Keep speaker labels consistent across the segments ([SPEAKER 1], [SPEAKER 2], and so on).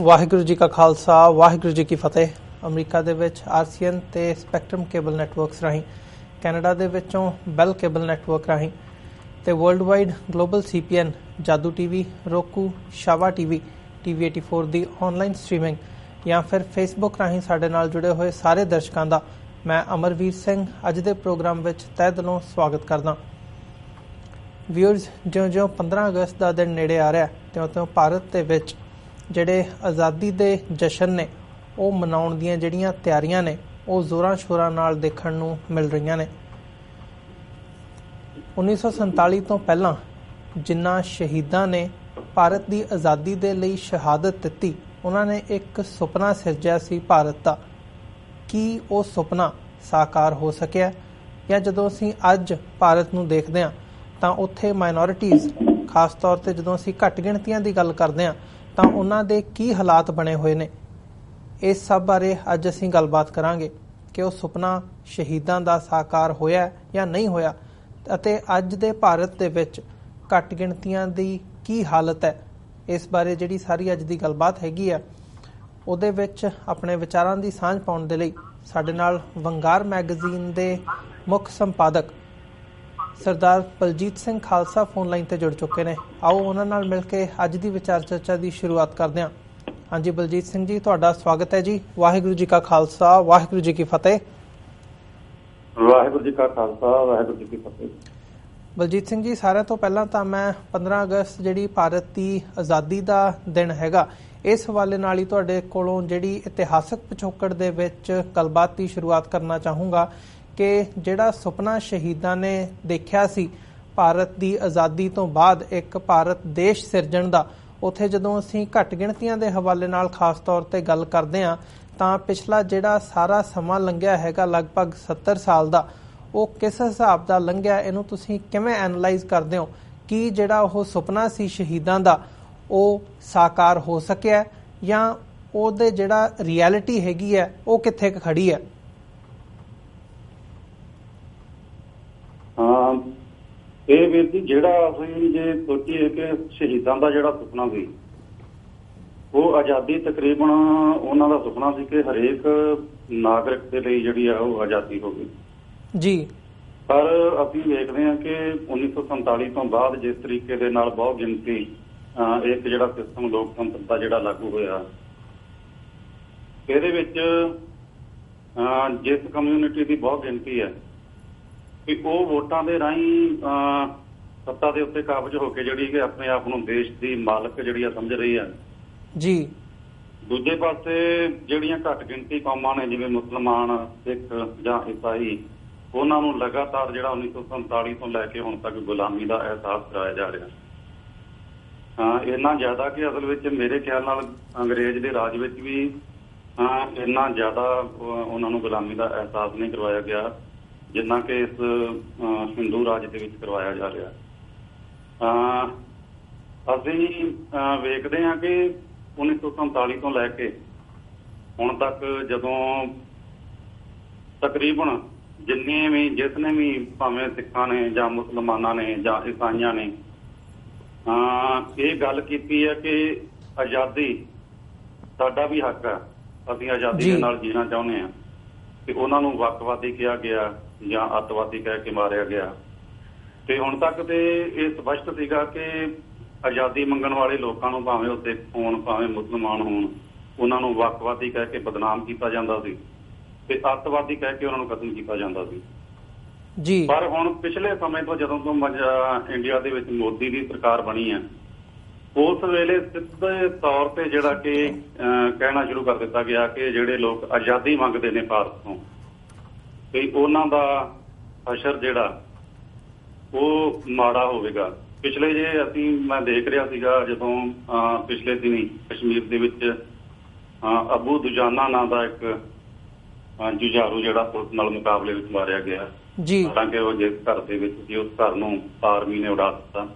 [SPEAKER 1] ਵਾਹਿਗੁਰੂ ਜੀ ਕਾ ਖਾਲਸਾ ਵਾਹਿਗੁਰੂ ਜੀ ਕੀ ਫਤਿਹ। ਅਮਰੀਕਾ ਦੇ ਵਿੱਚ RCN ਤੇ ਸਪੈਕਟਰਮ ਕੇਬਲ ਨੈਟਵਰਕਸ ਰਾਹੀਂ, ਕੈਨੇਡਾ ਦੇ ਵਿੱਚੋਂ ਬੈਲ ਕੇਬਲ ਨੈਟਵਰਕ ਰਾਹੀਂ ਤੇ ਵਰਲਡ ਵਾਈਡ ਗਲੋਬਲ CPN, ਜਾਦੂ TV, roku, ਸ਼ਾਵਾ TV, TV 84 ਦੀ ਆਨਲਾਈਨ ਸਟ੍ਰੀਮਿੰਗ ਜਾਂ ਫਿਰ ਫੇਸਬੁੱਕ ਰਾਹੀਂ ਸਾਡੇ ਨਾਲ ਜੁੜੇ ਹੋਏ ਸਾਰੇ ਦਰਸ਼ਕਾਂ ਦਾ ਮੈਂ ਅਮਰਵੀਰ ਸਿੰਘ ਅੱਜ ਦੇ ਪ੍ਰੋਗਰਾਮ ਵਿੱਚ ਤਹਿ ਦਿਲੋਂ ਸਵਾਗਤ ਕਰਦਾ। ਵਿਊਅਰਸ, ਜਿਉਂ-ਜਿਉਂ 15 ਅਗਸਤ ਦਾ ਦਿਨ ਨੇੜੇ ਆ ਰਿਹਾ ਤਿਉਂ-ਤਿਉਂ ਭਾਰਤ ਦੇ ਵਿੱਚ ਜਿਹੜੇ ਆਜ਼ਾਦੀ ਦੇ ਜਸ਼ਨ ਨੇ ਉਹ ਮਨਾਉਣ ਦੀਆਂ ਜਿਹੜੀਆਂ ਤਿਆਰੀਆਂ ਨੇ ਉਹ ਜ਼ੋਰਾਂ ਸ਼ੋਰਾਂ ਨਾਲ ਦੇਖਣ ਨੂੰ ਮਿਲ ਰਹੀਆਂ ਨੇ। 1947 ਤੋਂ ਪਹਿਲਾਂ ਜਿਨ੍ਹਾਂ ਸ਼ਹੀਦਾਂ ਨੇ ਭਾਰਤ ਦੀ ਆਜ਼ਾਦੀ ਦੇ ਲਈ ਸ਼ਹਾਦਤ ਦਿੱਤੀ, ਉਹਨਾਂ ਨੇ ਇੱਕ ਸੁਪਨਾ ਸਿਰਜਿਆ ਸੀ ਭਾਰਤ ਦਾ। ਕੀ ਉਹ ਸੁਪਨਾ ਸਾਕਾਰ ਹੋ ਸਕਿਆ? ਜਾਂ ਜਦੋਂ ਅਸੀਂ ਅੱਜ ਭਾਰਤ ਨੂੰ ਦੇਖਦੇ ਹਾਂ ਤਾਂ ਉੱਥੇ ਮਾਈਨੋਰਿਟੀਜ਼, ਖਾਸ ਤੌਰ 'ਤੇ ਜਦੋਂ ਅਸੀਂ ਘੱਟ ਗਿਣਤੀਆਂ ਦੀ ਗੱਲ ਕਰਦੇ ਹਾਂ ਤਾਂ ਉਹਨਾਂ ਦੇ ਕੀ ਹਾਲਾਤ ਬਣੇ ਹੋਏ ਨੇ, ਇਸ ਸਭ ਬਾਰੇ ਅੱਜ ਅਸੀਂ ਗੱਲਬਾਤ ਕਰਾਂਗੇ ਕਿ ਉਹ ਸੁਪਨਾ ਸ਼ਹੀਦਾਂ ਦਾ ਸਾਕਾਰ ਹੋਇਆ ਜਾਂ ਨਹੀਂ ਹੋਇਆ, ਅਤੇ ਅੱਜ ਦੇ ਭਾਰਤ ਦੇ ਵਿੱਚ ਘੱਟ ਗਿਣਤੀਆਂ ਦੀ ਕੀ ਹਾਲਤ ਹੈ। ਇਸ ਬਾਰੇ ਜਿਹੜੀ ਸਾਰੀ ਅੱਜ ਦੀ ਗੱਲਬਾਤ ਹੈਗੀ ਆ ਉਹਦੇ ਵਿੱਚ ਆਪਣੇ ਵਿਚਾਰਾਂ ਦੀ ਸਾਂਝ ਪਾਉਣ ਦੇ ਲਈ ਸਾਡੇ ਨਾਲ ਵੰਗਾਰ ਮੈਗਜ਼ੀਨ ਦੇ ਮੁੱਖ ਸੰਪਾਦਕ ਸਰਦਾਰ ਬਲਜੀਤ ਸਿੰਘ ਖਾਲਸਾ ਫੋਨ ਲਾਈਨ ਤੇ ਜੁੜ ਚੁੱਕੇ ਨੇ। ਆਓ ਉਹਨਾਂ ਨਾਲ ਮਿਲ ਕੇ ਅੱਜ ਦੀ ਵਿਚਾਰ ਚਰਚਾ ਦੀ ਸ਼ੁਰੂਆਤ ਕਰਦੇ ਹਾਂ। ਹਾਂਜੀ ਬਲਜੀਤ ਸਿੰਘ ਜੀ, ਤੁਹਾਡਾ ਸਵਾਗਤ ਹੈ ਜੀ। ਵਾਹਿਗੁਰੂ ਜੀ ਕਾ ਖਾਲਸਾ ਵਾਹਿਗੁਰੂ ਜੀ ਕੀ ਫਤਿਹ।
[SPEAKER 2] ਵਾਹਿਗੁਰੂ ਜੀ ਕਾ ਖਾਲਸਾ ਵਾਹਿਗੁਰੂ ਜੀ ਕੀ ਫਤਿਹ।
[SPEAKER 1] ਬਲਜੀਤ ਸਿੰਘ ਜੀ, ਸਾਰਿਆਂ ਤੋਂ ਪਹਿਲਾਂ ਤਾਂ ਮੈਂ 15 ਅਗਸਤ ਜਿਹੜੀ ਭਾਰਤ ਦੀ ਆਜ਼ਾਦੀ ਦਾ ਦਿਨ ਹੈਗਾ, ਇਸ ਹਵਾਲੇ ਨਾਲ ਹੀ ਤੁਹਾਡੇ ਕੋਲੋਂ ਜਿਹੜੀ ਇਤਿਹਾਸਕ ਪਿਛੋਕੜ ਦੇ ਵਿੱਚ ਗੱਲਬਾਤ ਦੀ ਸ਼ੁਰੂਆਤ ਕਰਨਾ ਚਾਹੂੰਗਾ ਕਿ ਜਿਹੜਾ ਸੁਪਨਾ ਸ਼ਹੀਦਾਂ ਨੇ ਦੇਖਿਆ ਸੀ ਭਾਰਤ ਦੀ ਆਜ਼ਾਦੀ ਤੋਂ ਬਾਅਦ ਇੱਕ ਭਾਰਤ ਦੇਸ਼ ਸਿਰਜਣ ਦਾ, ਉੱਥੇ ਜਦੋਂ ਅਸੀਂ ਘੱਟ ਗਿਣਤੀਆਂ ਦੇ ਹਵਾਲੇ ਨਾਲ ਖਾਸ ਤੌਰ 'ਤੇ ਗੱਲ ਕਰਦੇ ਹਾਂ ਤਾਂ ਪਿਛਲਾ ਜਿਹੜਾ ਸਾਰਾ ਸਮਾਂ ਲੰਘਿਆ ਹੈਗਾ ਲਗਭਗ 70 ਸਾਲ ਦਾ, ਉਹ ਕਿਸ ਹਿਸਾਬ ਦਾ ਲੰਘਿਆ, ਇਹਨੂੰ ਤੁਸੀਂ ਕਿਵੇਂ ਐਨਾਲਾਈਜ਼ ਕਰਦੇ ਹੋ? ਕਿ ਜਿਹੜਾ ਉਹ ਸੁਪਨਾ ਸੀ ਸ਼ਹੀਦਾਂ ਦਾ ਉਹ ਸਾਕਾਰ ਹੋ ਸਕਿਆ ਜਾਂ ਉਹਦੇ ਜਿਹੜਾ ਰਿਐਲਿਟੀ ਹੈਗੀ ਹੈ ਉਹ ਕਿੱਥੇ ਕੁ ਖੜੀ ਹੈ?
[SPEAKER 2] ਇਹ ਵੀਰ ਜੀ, ਜਿਹੜਾ ਅਸੀਂ ਜੇ ਸੋਚੀਏ ਕਿ ਸ਼ਹੀਦਾਂ ਦਾ ਜਿਹੜਾ ਸੁਪਨਾ ਸੀ ਉਹ ਆਜ਼ਾਦੀ, ਤਕਰੀਬਨ ਉਹਨਾਂ ਦਾ ਸੁਪਨਾ ਸੀ ਕਿ ਹਰੇਕ ਨਾਗਰਿਕ ਦੇ ਲਈ ਜਿਹੜੀ ਆ ਉਹ ਆਜ਼ਾਦੀ ਹੋਵੇ
[SPEAKER 1] ਜੀ।
[SPEAKER 2] ਪਰ ਅਸੀਂ ਵੇਖਦੇ ਹਾਂ ਕਿ 1947 ਤੋਂ ਬਾਅਦ ਜਿਸ ਤਰੀਕੇ ਦੇ ਨਾਲ ਬਹੁਤ ਗਿਣਤੀ ਇੱਕ ਜਿਹੜਾ ਸਿਸਟਮ ਲੋਕਤੰਤਰ ਦਾ ਜਿਹੜਾ ਲਾਗੂ ਹੋਇਆ, ਇਹਦੇ ਵਿੱਚ ਜਿਸ ਕਮਿਊਨਿਟੀ ਦੀ ਬਹੁਤ ਗਿਣਤੀ ਹੈ ਕਿ ਉਹ ਵੋਟਾਂ ਦੇ ਰਾਹੀਂ ਸੱਤਾ ਦੇ ਉੱਤੇ ਕਾਬਜ਼ ਹੋ ਕੇ ਜਿਹੜੀ ਕਿ ਆਪਣੇ ਆਪ ਨੂੰ ਦੇਸ਼ ਦੀ ਮਾਲਕ ਜਿਹੜੀ ਆ ਸਮਝ ਰਹੀ ਹੈ
[SPEAKER 1] ਜੀ।
[SPEAKER 2] ਦੂਜੇ ਪਾਸੇ ਜਿਹੜੀਆਂ ਘੱਟ ਗਿਣਤੀ ਕੌਮਾਂ ਨੇ ਜਿਵੇਂ ਮੁਸਲਮਾਨ, ਸਿੱਖ ਜਾਂ ਈਸਾਈ, ਉਹਨਾਂ ਨੂੰ ਲਗਾਤਾਰ ਜਿਹੜਾ 1947 ਤੋਂ ਲੈ ਕੇ ਹੁਣ ਤੱਕ ਗੁਲਾਮੀ ਦਾ ਅਹਿਸਾਸ ਕਰਾਇਆ ਜਾ ਰਿਹਾ। ਇੰਨਾ ਜ਼ਿਆਦਾ ਕਿ ਅਸਲ ਵਿੱਚ ਮੇਰੇ ਖਿਆਲ ਨਾਲ ਅੰਗਰੇਜ਼ ਦੇ ਰਾਜ ਵਿੱਚ ਵੀ ਇੰਨਾ ਜ਼ਿਆਦਾ ਉਹਨਾਂ ਨੂੰ ਗੁਲਾਮੀ ਦਾ ਅਹਿਸਾਸ ਨਹੀਂ ਕਰਵਾਇਆ ਗਿਆ ਜਿੰਨਾ ਕਿ ਇਸ ਹਿੰਦੂ ਰਾਜ ਦੇ ਵਿੱਚ ਕਰਵਾਇਆ ਜਾ ਰਿਹਾ। ਅਸੀਂ ਵੇਖਦੇ ਹਾਂ ਕਿ 1947 ਤੋਂ ਲੈ ਕੇ ਹੁਣ ਤੱਕ ਜਦੋਂ ਤਕਰੀਬਨ ਜਿਸਨੇ ਵੀ ਭਾਵੇਂ ਸਿੱਖਾਂ ਨੇ ਜਾਂ ਮੁਸਲਮਾਨਾਂ ਨੇ ਜਾਂ ਈਸਾਈਆਂ ਨੇ ਇਹ ਗੱਲ ਕੀਤੀ ਹੈ ਕਿ ਆਜ਼ਾਦੀ ਸਾਡਾ ਵੀ ਹੱਕ ਹੈ, ਅਸੀਂ ਆਜ਼ਾਦੀ ਦੇ ਨਾਲ ਜੀਣਾ ਚਾਹੁੰਦੇ ਹਾਂ, ਤੇ ਉਹਨਾਂ ਨੂੰ ਵੱਖਵਾਦੀ ਕਿਹਾ ਗਿਆ ਜਾਂ ਅੱਤਵਾਦੀ ਕਹਿ ਕੇ ਮਾਰਿਆ ਗਿਆ। ਤੇ ਹੁਣ ਤੱਕ ਤੇ ਇਹ ਸਪਸ਼ਟ ਸੀਗਾ ਕਿ ਆਜ਼ਾਦੀ ਮੰਗਣ ਵਾਲੇ ਲੋਕਾਂ ਨੂੰ, ਭਾਵੇਂ ਉਹ ਸਿੱਖ ਹੋਣ ਭਾਵੇਂ ਮੁਸਲਮਾਨ ਹੋਣ, ਉਹਨਾਂ ਨੂੰ ਵੱਖਵਾਦੀ ਕਹਿ ਕੇ ਬਦਨਾਮ ਕੀਤਾ ਜਾਂਦਾ ਸੀ ਤੇ ਅੱਤਵਾਦੀ ਕਹਿ ਕੇ ਉਹਨਾਂ ਨੂੰ ਖਤਮ ਕੀਤਾ ਜਾਂਦਾ ਸੀ ਜੀ। ਪਰ ਹੁਣ ਪਿਛਲੇ ਸਮੇਂ ਤੋਂ ਜਦੋਂ ਤੋਂ ਇੰਡੀਆ ਦੇ ਵਿੱਚ ਮੋਦੀ ਦੀ ਸਰਕਾਰ ਬਣੀ ਹੈ, ਉਸ ਵੇਲੇ ਸਿੱਧੇ ਤੌਰ ਤੇ ਜਿਹੜਾ ਕਿ ਕਹਿਣਾ ਸ਼ੁਰੂ ਕਰ ਦਿੱਤਾ ਗਿਆ ਕਿ ਜਿਹੜੇ ਲੋਕ ਆਜ਼ਾਦੀ ਮੰਗਦੇ ਨੇ ਭਾਰਤ ਤੋਂ, ਤੇ ਉਹਨਾਂ ਦਾ ਅਸਰ ਜਿਹੜਾ ਉਹ ਮਾੜਾ ਹੋਵੇਗਾ। ਪਿਛਲੇ ਮੈਂ ਦੇਖ ਰਿਹਾ ਸੀਗਾ ਜਦੋਂ ਪਿਛਲੇ ਦਿਨੀ ਕਸ਼ਮੀਰ ਦੇ ਵਿੱਚ ਅਬੂ ਦੁਜਾਨਾ ਨਾਂ ਦਾ ਇੱਕ ਜੁਝਾਰੂ ਜਿਹੜਾ ਪੁਲਿਸ ਨਾਲ ਮੁਕਾਬਲੇ ਵਿੱਚ ਮਾਰਿਆ ਗਿਆ ਜੀ। ਹਾਲਾਂਕਿ ਉਹ ਜਿਸ ਘਰ ਦੇ ਵਿੱਚ ਸੀ ਉਸ ਘਰ ਨੂੰ ਆਰਮੀ ਨੇ ਉਡਾ ਦਿੱਤਾ,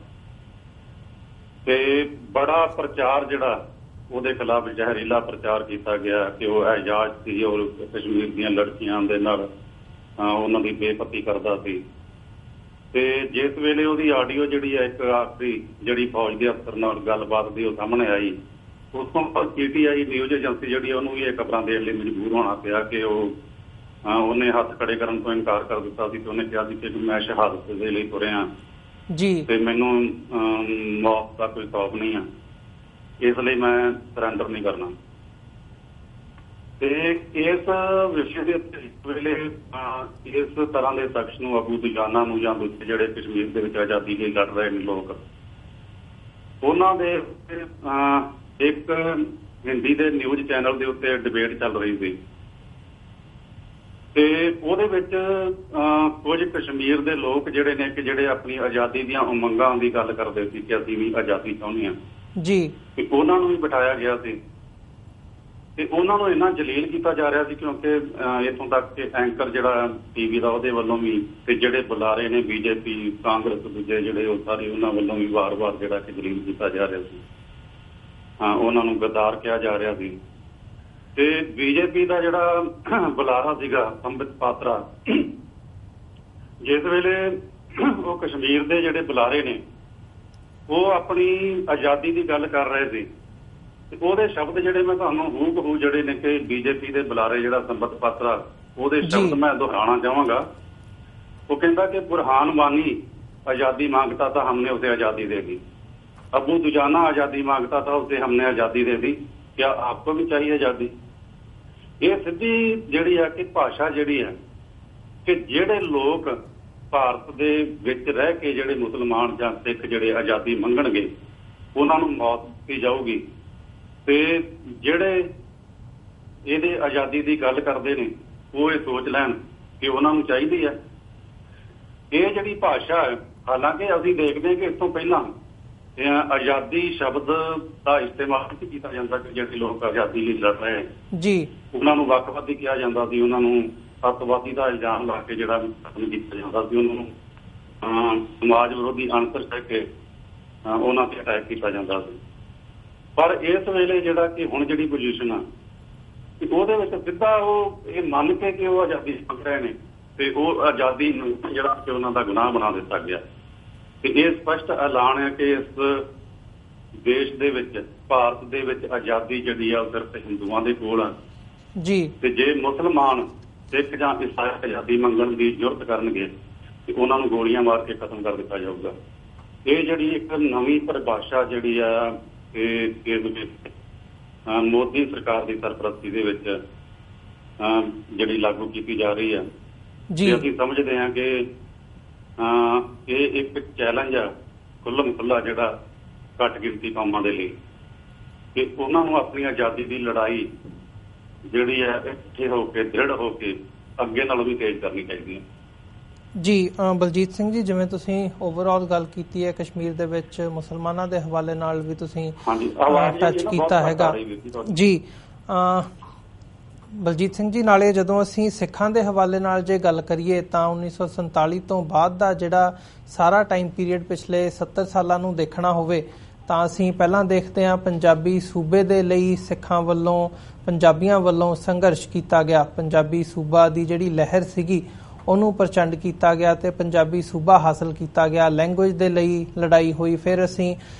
[SPEAKER 2] ਤੇ ਬੜਾ ਪ੍ਰਚਾਰ ਜਿਹੜਾ ਉਹਦੇ ਖਿਲਾਫ ਜ਼ਹਿਰੀਲਾ ਪ੍ਰਚਾਰ ਕੀਤਾ ਗਿਆ ਕਿ ਉਹ ਐਜਾਜ਼ ਸੀ ਔਰ ਕਸ਼ਮੀਰ ਦੀਆਂ ਲੜਕੀਆਂ ਦੇ ਨਾਲ ਉਹਨਾਂ ਦੀ ਬੇਪਤੀ ਕਰਦਾ ਸੀ। ਤੇ ਜਿਸ ਵੇਲੇ ਉਹਦੀ ਆਡੀਓ ਜਿਹੜੀ ਹੈ ਇੱਕ ਆਖਰੀ ਜਿਹੜੀ ਫੌਜ ਦੇ ਅਫਸਰ ਨਾਲ ਗੱਲਬਾਤ ਦੀ ਉਹ ਸਾਹਮਣੇ ਆਈ, ਉਸ ਤੋਂ ਬਾਅਦ PTI ਨਿਊਜ਼ ਏਜੰਸੀ ਜਿਹੜੀ ਉਹਨੂੰ ਵੀ ਇਹ ਖਬਰਾਂ ਦੇਣ ਲਈ ਮਜਬੂਰ ਹੋਣਾ ਪਿਆ ਕਿ ਉਹਨੇ ਹੱਥ ਖੜੇ ਕਰਨ ਤੋਂ ਇਨਕਾਰ ਕਰ ਦਿੱਤਾ ਸੀ ਤੇ ਉਹਨੇ ਕਿਹਾ ਸੀ ਕਿ ਮੈਂ ਸ਼ਹਾਦਤ ਦੇ ਲਈ ਤੁਰਿਆ
[SPEAKER 1] ਜੀ ਤੇ
[SPEAKER 2] ਮੈਨੂੰ ਮੌਤ ਦਾ ਕੋਈ ਖੌਫ ਨਹੀਂ ਆ, ਇਸ ਲਈ ਮੈਂ ਸਰੈਂਡਰ ਨਹੀਂ ਕਰਨਾ। ਤੇ ਇਸ ਵਿਸ਼ੇ ਦੇ ਉੱਤੇ ਇਸ ਵੇਲੇ ਇਸ ਤਰ੍ਹਾਂ ਦੇ ਸ਼ਖਸ ਨੂੰ ਅਬੂ ਦੁਜਾਨਾ ਨੂੰ ਜਾਂ ਦੂਜੇ ਜਿਹੜੇ ਕਸ਼ਮੀਰ ਦੇ ਵਿੱਚ ਆਜ਼ਾਦੀ ਲਈ ਲੜ ਰਹੇ ਨੇ ਲੋਕ, ਉਹਨਾਂ ਦੇ ਇੱਕ ਹਿੰਦੀ ਦੇ ਨਿਊਜ਼ ਚੈਨਲ ਦੇ ਉੱਤੇ ਡਿਬੇਟ ਚੱਲ ਰਹੀ ਸੀ ਤੇ ਉਹਦੇ ਵਿੱਚ ਕੁਝ ਕਸ਼ਮੀਰ ਦੇ ਲੋਕ ਜਿਹੜੇ ਨੇ ਕਿ ਜਿਹੜੇ ਆਪਣੀ ਆਜ਼ਾਦੀ ਦੀਆਂ ਉਮੰਗਾਂ ਦੀ ਗੱਲ ਕਰਦੇ ਸੀ ਕਿ ਅਸੀਂ ਵੀ ਆਜ਼ਾਦੀ ਚਾਹੁੰਦੇ ਹਾਂ
[SPEAKER 1] ਜੀ,
[SPEAKER 2] ਤੇ ਉਹਨਾਂ ਨੂੰ ਵੀ ਬਿਠਾਇਆ ਗਿਆ ਸੀ ਤੇ ਉਹਨਾਂ ਨੂੰ ਇੰਨਾ ਜਲੀਲ ਕੀਤਾ ਜਾ ਰਿਹਾ ਸੀ ਕਿਉਂਕਿ ਇੱਥੋਂ ਤੱਕ ਕਿ ਐਂਕਰ ਜਿਹੜਾ TV ਦਾ ਉਹਦੇ ਵੱਲੋਂ ਵੀ ਤੇ ਜਿਹੜੇ ਬੁਲਾਰੇ ਨੇ BJP ਕਾਂਗਰਸ ਦੂਜੇ ਜਿਹੜੇ ਉਹ ਸਾਰੇ ਉਹਨਾਂ ਵੱਲੋਂ ਵੀ ਵਾਰ-ਵਾਰ ਜਿਹੜਾ ਕਿ ਜਲੀਲ ਕੀਤਾ ਜਾ ਰਿਹਾ ਸੀ, ਉਹਨਾਂ ਨੂੰ ਗੱਦਾਰ ਕਿਹਾ ਜਾ ਰਿਹਾ ਸੀ। ਤੇ BJP ਦਾ ਜਿਹੜਾ ਬੁਲਾਰਾ ਸੀਗਾ ਅੰਮ੍ਰਿਤ ਪਾਤਰਾ, ਜਿਸ ਵੇਲੇ ਉਹ ਕਸ਼ਮੀਰ ਦੇ ਜਿਹੜੇ ਬੁਲਾਰੇ ਨੇ ਉਹ ਆਪਣੀ ਆਜ਼ਾਦੀ ਦੀ ਗੱਲ ਕਰ ਰਹੇ ਸੀ ਤੇ ਉਹਦੇ ਸ਼ਬਦ ਜਿਹੜੇ ਮੈਂ ਤੁਹਾਨੂੰ ਹੂਬਹੂ ਜਿਹੜੇ ਨੇ ਕਿ BJP ਦੇ ਬੁਲਾਰੇ ਜਿਹੜਾ ਸੰਬਤ ਪਾਤਰਾ ਉਹਦੇ ਸ਼ਬਦ ਮੈਂ ਦੁਹਰਾਉਣਾ ਚਾਹਾਂਗਾ। ਉਹ ਕਹਿੰਦਾ ਕਿ ਬੁਰਹਾਨ ਵਾਨੀ आजादी मांगता था हमने उसे आजादी दे दी, अबू दुजाना आजादी मांगता था उसे हमने आजादी दे दी, क्या आपको भी चाहिए आजादी। ये सिद्धी जिहड़ी है कि भाषा जिहड़ी है कि जिहड़े लोग ਭਾਰਤ ਦੇ ਵਿੱਚ ਰਹਿ ਕੇ ਜਿਹੜੇ ਮੁਸਲਮਾਨ ਜਾਂ ਸਿੱਖ ਜਿਹੜੇ ਆਜ਼ਾਦੀ ਮੰਗਣਗੇ ਉਹਨਾਂ ਨੂੰ ਮੌਤ ਦਿੱਤੀ ਜਾਊਗੀ ਤੇ ਜਿਹੜੇ ਇਹਦੇ ਆਜ਼ਾਦੀ ਦੀ ਗੱਲ ਕਰਦੇ ਨੇ ਉਹ ਇਹ ਸੋਚ ਲੈਣ ਕਿ ਉਹਨਾਂ ਨੂੰ ਚਾਹੀਦੀ ਹੈ। ਇਹ ਜਿਹੜੀ ਭਾਸ਼ਾ ਹੈ, ਹਾਲਾਂਕਿ ਅਸੀਂ ਦੇਖਦੇ ਹਾਂ ਕਿ ਇਸ ਤੋਂ ਪਹਿਲਾਂ ਆਜ਼ਾਦੀ ਸ਼ਬਦ ਦਾ ਇਸਤੇਮਾਲ ਕੀਤਾ ਜਾਂਦਾ ਕਿ ਜਿਹੜੇ ਲੋਕ ਆਜ਼ਾਦੀ ਲਈ ਲੜ ਰਹੇ ਜੀ ਉਹਨਾਂ ਨੂੰ ਵੱਖਵਾਦੀ ਕਿਹਾ ਜਾਂਦਾ ਸੀ, ਉਹਨਾਂ ਨੂੰ ਅੱਤਵਾਦੀ ਦਾ ਇਲਜ਼ਾਮ ਲਾ ਕੇ ਜਿਹੜਾ ਖਤਮ ਕੀਤਾ ਜਾਂਦਾ ਸੀ, ਉਹਨਾਂ ਨੂੰ ਸਮਾਜ ਵਿਰੋਧੀ ਅਨਸਰ ਕਹਿ ਕੇ ਉਹਨਾਂ ਤੇ ਅਟੈਕ ਕੀਤਾ ਜਾਂਦਾ ਸੀ। ਪਰ ਇਸ ਵੇਲੇ ਜਿਹੜਾ ਕਿ ਹੁਣ ਜਿਹੜੀ ਪੋਜੀਸ਼ਨ ਆ ਉਹਦੇ ਵਿੱਚ ਸਿੱਧਾ ਉਹ ਇਹ ਮੰਨ ਕੇ ਕਿ ਉਹ ਆਜ਼ਾਦੀ ਮੰਗ ਰਹੇ ਨੇ ਤੇ ਉਹ ਆਜ਼ਾਦੀ ਨੂੰ ਜਿਹੜਾ ਕਿ ਉਹਨਾਂ ਦਾ ਗੁਨਾਹ ਬਣਾ ਦਿੱਤਾ ਗਿਆ ਤੇ ਇਹ ਸਪਸ਼ਟ ਐਲਾਨ ਹੈ ਕਿ ਇਸ ਦੇਸ਼ ਦੇ ਵਿੱਚ ਭਾਰਤ ਦੇ ਵਿੱਚ ਆਜ਼ਾਦੀ ਜਿਹੜੀ ਆ ਉਹ ਸਿਰਫ ਹਿੰਦੂਆਂ ਦੇ ਕੋਲ ਆ ਜੀ ਤੇ ਜੇ ਮੁਸਲਮਾਨ ਸਿੱਖ ਜਾਂ ਈਸਾਈ ਆਜ਼ਾਦੀ ਮੰਗਣ ਦੀ ਜੁਰਤ ਕਰਨਗੇ ਤੇ ਉਹਨਾਂ ਨੂੰ ਗੋਲੀਆਂ ਮਾਰ ਕੇ ਖਤਮ ਕਰ ਦਿੱਤਾ ਜਾਊਗਾ। ਇਹ ਜਿਹੜੀ ਇੱਕ ਨਵੀਂ ਪਰਿਭਾਸ਼ਾ ਜਿਹੜੀ ਆ ਮੋਦੀ ਸਰਕਾਰ ਦੀ ਸਰਪ੍ਰਸਤੀ ਦੇ ਵਿੱਚ ਜਿਹੜੀ ਲਾਗੂ ਕੀਤੀ ਜਾ ਰਹੀ ਹੈ ਜੀ, ਅਸੀਂ ਸਮਝਦੇ ਹਾਂ ਕਿ ਇਹ ਇੱਕ ਚੈਲੰਜ ਆ ਖੁੱਲ੍ਹਮ ਖੁੱਲ੍ਹਾ ਜਿਹੜਾ ਘੱਟ ਗਿਣਤੀ ਕੌਮਾਂ ਦੇ ਲਈ ਕਿ ਉਹਨਾਂ ਨੂੰ ਆਪਣੀ ਆਜ਼ਾਦੀ ਦੀ ਲੜਾਈ ਜਿਹੜੀ ਹੈ ਇੱਥੇ ਹੋ ਕੇ ਦ੍ਰਿੜ ਹੋ ਕੇ ਅੱਗੇ ਨਾਲੋਂ ਵੀ ਤੇਜ਼ ਕਰਨੀ ਚਾਹੀਦੀ ਹੈ ਜੀ। ਬਲਜੀਤ ਸਿੰਘ ਜੀ, ਜਿਵੇਂ ਤੁਸੀਂ ਓਵਰਆਲ ਗੱਲ ਕੀਤੀ ਹੈ ਕਸ਼ਮੀਰ ਦੇ ਵਿੱਚ ਮੁਸਲਮਾਨਾਂ ਦੇ ਹਵਾਲੇ ਨਾਲ ਵੀ ਤੁਸੀਂ ਟੱਚ ਕੀਤਾ ਹੈਗਾ ਜੀ। ਬਲਜੀਤ ਸਿੰਘ ਜੀ, ਨਾਲੇ ਜਦੋਂ ਅਸੀਂ ਸਿੱਖਾਂ ਦੇ ਹਵਾਲੇ ਨਾਲ ਜੇ ਗੱਲ ਕਰੀਏ ਤਾਂ 1947 ਤੋਂ ਬਾਅਦ ਦਾ ਜਿਹੜਾ ਸਾਰਾ ਟਾਈਮ ਪੀਰੀਅਡ ਪਿਛਲੇ 70 ਸਾਲਾਂ ਨੂੰ ਦੇਖਣਾ ਹੋਵੇ ਤਾਂ ਅਸੀਂ ਪਹਿਲਾਂ ਦੇਖਦੇ ਹਾਂ ਪੰਜਾਬੀ ਸੂਬੇ ਦੇ ਲਈ ਸਿੱਖਾਂ ਵੱਲੋਂ ਪੰਜਾਬੀਆਂ ਵੱਲੋਂ ਸੰਘਰਸ਼ ਕੀਤਾ ਗਿਆ, ਪੰਜਾਬੀ ਸੂਬਾ ਦੀ ਜਿਹੜੀ ਲਹਿਰ ਸੀਗੀ ਉਹਨੂੰ ਪ੍ਰਚੰਡ ਕੀਤਾ ਗਿਆ ਤੇ ਪੰਜਾਬੀ ਸੂਬਾ ਹਾਸਲ ਕੀਤਾ ਗਿਆ, ਲੈਂਗੁਏਜ ਦੇ ਲਈ ਲੜਾਈ ਹੋਈ। ਫਿਰ ਅਸੀਂ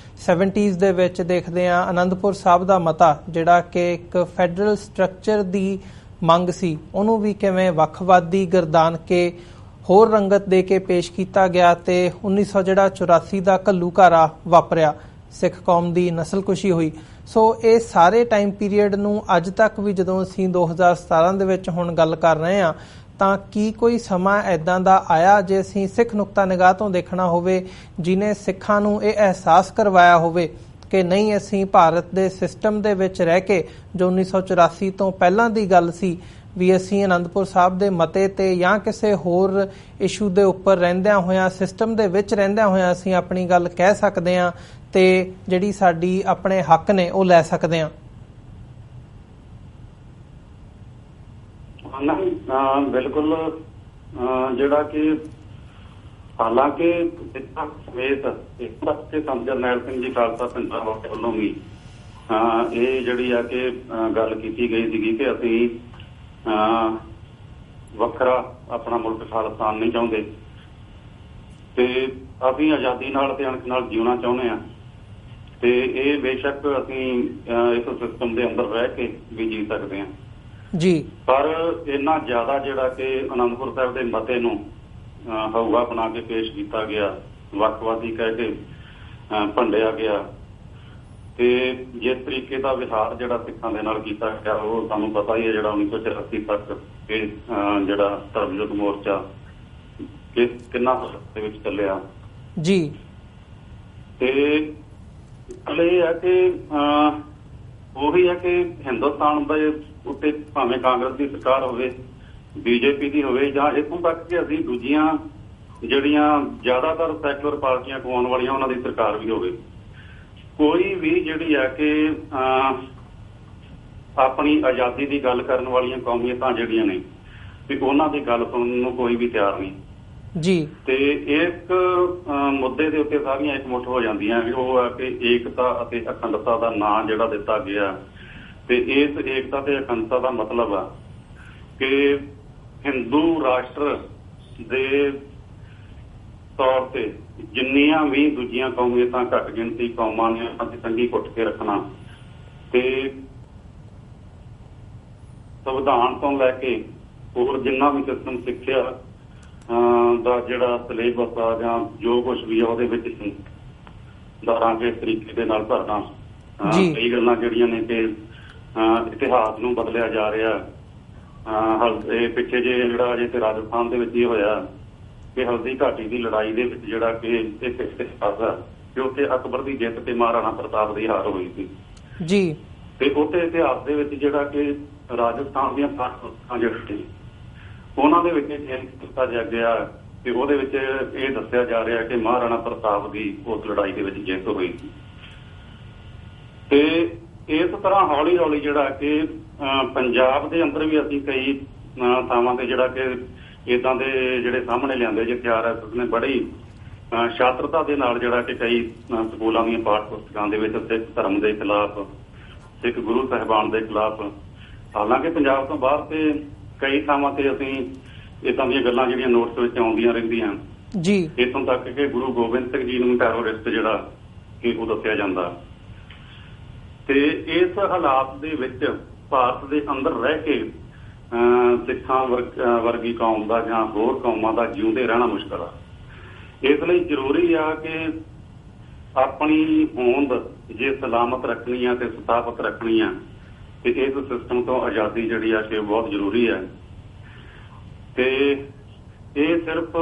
[SPEAKER 2] 70s ਦੇ ਵਿੱਚ ਦੇਖਦੇ ਹਾਂ ਅਨੰਦਪੁਰ ਸਾਹਿਬ ਦਾ ਮਤਾ ਜਿਹੜਾ ਕਿ ਇੱਕ ਫੈਡਰਲ ਸਟਰਕਚਰ ਦੀ ਮੰਗ ਸੀ ਉਹਨੂੰ ਵੀ ਕਿਵੇਂ ਵੱਖਵਾਦੀ ਗਰਦਾਨ ਕੇ ਹੋਰ ਰੰਗਤ ਦੇ ਕੇ ਪੇਸ਼ ਕੀਤਾ ਗਿਆ ਤੇ 1984 ਦਾ ਘੱਲੂਘਾਰਾ ਵਾਪਰਿਆ, ਸਿੱਖ ਕੌਮ ਦੀ ਨਸਲਕੁਸ਼ੀ ਹੋਈ। ਸੋ ਇਹ ਸਾਰੇ ਟਾਈਮ ਪੀਰੀਅਡ ਨੂੰ ਅੱਜ ਤੱਕ ਵੀ ਜਦੋਂ ਅਸੀਂ 2017 ਦੇ ਵਿੱਚ ਹੁਣ ਗੱਲ ਕਰ ਰਹੇ ਹਾਂ ਤਾਂ ਕੀ ਕੋਈ ਸਮਾਂ ਇੱਦਾਂ ਦਾ ਆਇਆ ਜੇ ਅਸੀਂ ਸਿੱਖ ਨੁਕਤਾ ਨਿਗਾਹ ਤੋਂ ਦੇਖਣਾ ਹੋਵੇ ਜਿਹਨੇ ਸਿੱਖਾਂ ਨੂੰ ਇਹ ਅਹਿਸਾਸ ਕਰਵਾਇਆ ਹੋਵੇ ਕਿ ਨਹੀਂ, ਅਸੀਂ ਭਾਰਤ ਦੇ ਸਿਸਟਮ ਦੇ ਵਿੱਚ ਰਹਿ ਕੇ ਜੋ 1984 ਤੋਂ ਪਹਿਲਾਂ ਦੀ ਗੱਲ ਸੀ ਵੀ ਅਸੀਂ ਅਨੰਦਪੁਰ ਸਾਹਿਬ ਦੇ ਮਤੇ ਤੇ ਜਾਂ ਕਿਸੇ ਹੋਰ ਇਸ਼ੂ ਦੇ ਉੱਪਰ ਰਹਿੰਦਿਆਂ ਹੋਇਆਂ ਸਿਸਟਮ ਦੇ ਵਿੱਚ ਰਹਿੰਦਿਆਂ ਹੋਇਆਂ ਅਸੀਂ ਆਪਣੀ ਗੱਲ ਕਹਿ ਸਕਦੇ ਹਾਂ ਤੇ ਜਿਹੜੀ ਸਾਡੀ ਆਪਣੇ ਹੱਕ ਨੇ ਉਹ ਲੈ ਸਕਦੇ ਹਾਂ। ਬਿਲਕੁਲ, ਜਿਹੜਾ ਕਿ ਹਾਲਾਂਕਿ ਸਿੱਖਾਂ ਸਮੇਤ ਸੰਤ ਜਰਨੈਲ ਸਿੰਘ ਜੀ ਖਾਲਸਾ ਪਿੰਡਾਂ ਵੱਲੋਂ ਵੀ ਇਹ ਜਿਹੜੀ ਆ ਕਿ ਗੱਲ ਕੀਤੀ ਗਈ ਸੀਗੀ ਕਿ ਅਸੀਂ ਵੱਖਰਾ ਆਪਣਾ ਮੁਲਕ ਖਾਲਿਸਤਾਨ ਨਹੀਂ ਚਾਹੁੰਦੇ ਤੇ ਅਸੀਂ ਆਜ਼ਾਦੀ ਨਾਲ ਤੇ ਅਣਖ ਨਾਲ ਜਿਉਣਾ ਚਾਹੁੰਦੇ ਹਾਂ ਤੇ ਇਹ ਬੇਸ਼ੱਕ ਅਸੀਂ ਇਸ ਸਿਸਟਮ ਦੇ ਅੰਦਰ ਰਹਿ ਕੇ ਵੀ ਜੀ ਸਕਦੇ ਹਾਂ
[SPEAKER 1] ਜੀ, ਪਰ
[SPEAKER 2] ਇੰਨਾ ਜ਼ਿਆਦਾ ਜਿਹੜਾ ਕਿ ਅਨੰਦਪੁਰ ਸਾਹਿਬ ਦੇ ਮਤੇ ਨੂੰ ਹਊਆ ਬਣਾ ਕੇ ਪੇਸ਼ ਕੀਤਾ ਗਿਆ, ਵੱਖਵਾਦੀ ਕਹਿ ਕੇ ਭੰਡਿਆ ਗਿਆ, ਤੇ ਜਿਸ ਤਰੀਕੇ ਦਾ ਵਿਹਾਰ ਜਿਹੜਾ ਸਿੱਖਾਂ ਦੇ ਨਾਲ ਕੀਤਾ ਗਿਆ ਉਹ ਤੁਹਾਨੂੰ ਪਤਾ ਹੀ ਹੈ, ਜਿਹੜਾ 1984 ਤੱਕ ਇਹ ਜਿਹੜਾ ਧਰਮ ਯੁੱਧ ਮੋਰਚਾ ਕਿੰਨਾ ਦੇ ਵਿੱਚ ਚੱਲਿਆ
[SPEAKER 1] ਜੀ।
[SPEAKER 2] ਤੇ ਗੱਲ ਇਹ ਹੈ ਕਿ ਉਹੀ ਹੈ ਕਿ ਹਿੰਦੁਸਤਾਨ ਦੇ ਉੱਤੇ ਭਾਵੇਂ ਕਾਂਗਰਸ ਦੀ ਸਰਕਾਰ ਹੋਵੇ, ਬੀਜੇਪੀ ਦੀ ਹੋਵੇ, ਜਾਂ ਇੱਥੋਂ ਤੱਕ ਕਿ ਅਸੀਂ ਦੂਜੀਆਂ ਜਿਹੜੀਆਂ ਜ਼ਿਆਦਾਤਰ ਸੈਕੂਲਰ ਪਾਰਟੀਆਂ ਕਮਾਉਣ ਵਾਲੀਆਂ ਉਹਨਾਂ ਦੀ ਸਰਕਾਰ ਵੀ ਹੋਵੇ, ਕੋਈ ਵੀ ਜਿਹੜੀ ਹੈ ਕਿ ਆਪਣੀ ਆਜ਼ਾਦੀ ਦੀ ਗੱਲ ਕਰਨ ਵਾਲੀਆਂ ਕੌਮੀਅਤਾਂ ਜਿਹੜੀਆਂ ਨੇ ਵੀ ਉਹਨਾਂ ਦੀ ਗੱਲ ਸੁਣਨ ਨੂੰ ਕੋਈ ਵੀ ਤਿਆਰ ਨਹੀਂ
[SPEAKER 1] ਜੀ।
[SPEAKER 2] ਤੇ ਇੱਕ ਮੁੱਦੇ ਦੇ ਉੱਤੇ ਸਾਰੀਆਂ ਇਕਮੁੱਠ ਹੋ ਜਾਂਦੀਆਂ, ਉਹ ਹੈ ਕਿ ਏਕਤਾ ਅਤੇ ਅਖੰਡਤਾ ਦਾ ਨਾਂ ਜਿਹੜਾ ਦਿੱਤਾ ਗਿਆ, ਤੇ ਇਸ ਏਕਤਾ ਤੇ ਅਖੰਡਤਾ ਦਾ ਮਤਲਬ ਆ ਕਿ ਹਿੰਦੂ ਰਾਸ਼ਟਰ ਦੇ ਤੌਰ ਤੇ ਜਿੰਨੀਆਂ ਵੀ ਦੂਜੀਆਂ ਕੌਮੀਅਤਾਂ ਘੱਟ ਗਿਣਤੀ ਕੌਮਾਂ ਨੇ ਅਸੀਂ ਤੰਗੀ ਕੁੱਟ ਕੇ ਰੱਖਣਾ, ਤੇ ਸੰਵਿਧਾਨ ਤੋਂ ਲੈ ਕੇ ਹੋਰ ਜਿੰਨਾ ਵੀ ਸਿਸਟਮ ਸਿੱਖਿਆ ਦਾ ਜਿਹੜਾ ਸਿਲੇਬਸ ਆ ਜਾਂ ਜੋ ਕੁਛ ਵੀ ਆ ਉਹਦੇ ਵਿੱਚ ਦਾਰਾਂਗੇ ਇਸ ਤਰੀਕੇ ਦੇ ਨਾਲ ਭਰਨਾ, ਕਈ ਗੱਲਾਂ ਜਿਹੜੀਆਂ ਨੇ ਕਿ ਇਤਿਹਾਸ ਨੂੰ ਬਦਲਿਆ ਜਾ ਰਿਹਾ। ਇਹ ਪਿੱਛੇ ਜਿਹੜਾ ਅਜੇ ਤੇ ਰਾਜਸਥਾਨ ਦੇ ਵਿੱਚ ਹੀ ਹੋਇਆ ਕਿ ਹਲਦੀ ਘਾਟੀ ਦੀ ਲੜਾਈ ਦੇ ਵਿੱਚ ਜਿਹੜਾ ਕਿ ਇੱਕ ਇਤਿਹਾਸ ਆ ਕਿ ਉੱਥੇ ਅਕਬਰ ਦੀ ਜਿੱਤ ਤੇ ਮਹਾਰਾਣਾ ਪ੍ਰਤਾਪ ਦੀ ਹਾਰ ਹੋਈ ਸੀ
[SPEAKER 1] ਜੀ,
[SPEAKER 2] ਤੇ ਉੱਥੇ ਇਤਿਹਾਸ ਦੇ ਵਿੱਚ ਜਿਹੜਾ ਕਿ ਰਾਜਸਥਾਨ ਦੀਆਂ ਪਾਰਟੀਆਂ ਜਿਹੜੀਆਂ ਉਹਨਾਂ ਦੇ ਵਿੱਚ ਕੀਤਾ ਗਿਆ ਤੇ ਉਹਦੇ ਵਿੱਚ ਇਹ ਦੱਸਿਆ ਜਾ ਰਿਹਾ ਕਿ ਮਹਾਰਾਣਾ ਪ੍ਰਤਾਪ ਦੀ ਉਸ ਲੜਾਈ ਦੇ ਵਿੱਚ ਜਿੱਤ ਹੋਈ ਸੀ। ਤੇ ਇਸ ਤਰ੍ਹਾਂ ਹੌਲੀ ਹੌਲੀ ਜਿਹੜਾ ਕਿ ਪੰਜਾਬ ਦੇ ਅੰਦਰ ਵੀ ਅਸੀਂ ਕਈ ਥਾਵਾਂ ਤੇ ਜਿਹੜਾ ਕਿ ਏਦਾਂ ਦੇ ਜਿਹੜੇ ਸਾਹਮਣੇ ਲਿਆਂਦੇ ਜਿੱਥੇ RSS ਨੇ ਬੜੀ ਸ਼ਾਤਰਤਾ ਦੇ ਨਾਲ ਜਿਹੜਾ ਕਿ ਕਈ ਸਕੂਲਾਂ ਦੀਆਂ ਪਾਠ ਪੁਸਤਕਾਂ ਦੇ ਵਿੱਚ ਸਿੱਖ ਧਰਮ ਦੇ ਖਿਲਾਫ, ਸਿੱਖ ਗੁਰੂ ਸਾਹਿਬਾਨ ਦੇ ਖਿਲਾਫ, ਹਾਲਾਂਕਿ ਪੰਜਾਬ ਤੋਂ ਬਾਹਰ ਤੇ ਕਈ ਥਾਵਾਂ ਤੇ ਅਸੀਂ ਏਦਾਂ ਦੀਆਂ ਗੱਲਾਂ ਜਿਹੜੀਆਂ ਨੋਟਸ ਵਿੱਚ ਆਉਂਦੀਆਂ ਰਹਿੰਦੀਆਂ
[SPEAKER 1] ਜੀ,
[SPEAKER 2] ਇੱਥੋਂ ਤੱਕ ਕਿ ਗੁਰੂ ਗੋਬਿੰਦ ਸਿੰਘ ਜੀ ਨੂੰ ਟੈਰੋਰਿਸਟ ਜਿਹੜਾ ਕਿ ਉਹ ਦੱਸਿਆ ਜਾਂਦਾ। ਤੇ ਇਸ ਹਾਲਾਤ ਦੇ ਵਿੱਚ ਭਾਰਤ ਦੇ ਅੰਦਰ ਰਹਿ ਕੇ ਸਿੱਖਾਂ ਵਰਗੀ ਕੌਮ ਦਾ ਜਾਂ ਹੋਰ ਕੌਮਾਂ ਦਾ ਜਿਉਂਦੇ ਰਹਿਣਾ ਮੁਸ਼ਕਲ ਆ। ਇਸ ਲਈ ਜ਼ਰੂਰੀ ਆ ਕਿ ਆਪਣੀ ਹੋਂਦ ਜੇ ਸਲਾਮਤ ਰੱਖਣੀ ਆ ਤੇ ਸਥਾਪਿਤ ਰੱਖਣੀ ਆ ਤੇ ਇਸ ਸਿਸਟਮ ਤੋਂ ਆਜ਼ਾਦੀ ਜਿਹੜੀ ਆ ਕਿ ਬਹੁਤ ਜ਼ਰੂਰੀ ਹੈ। ਤੇ ਇਹ ਸਿਰਫ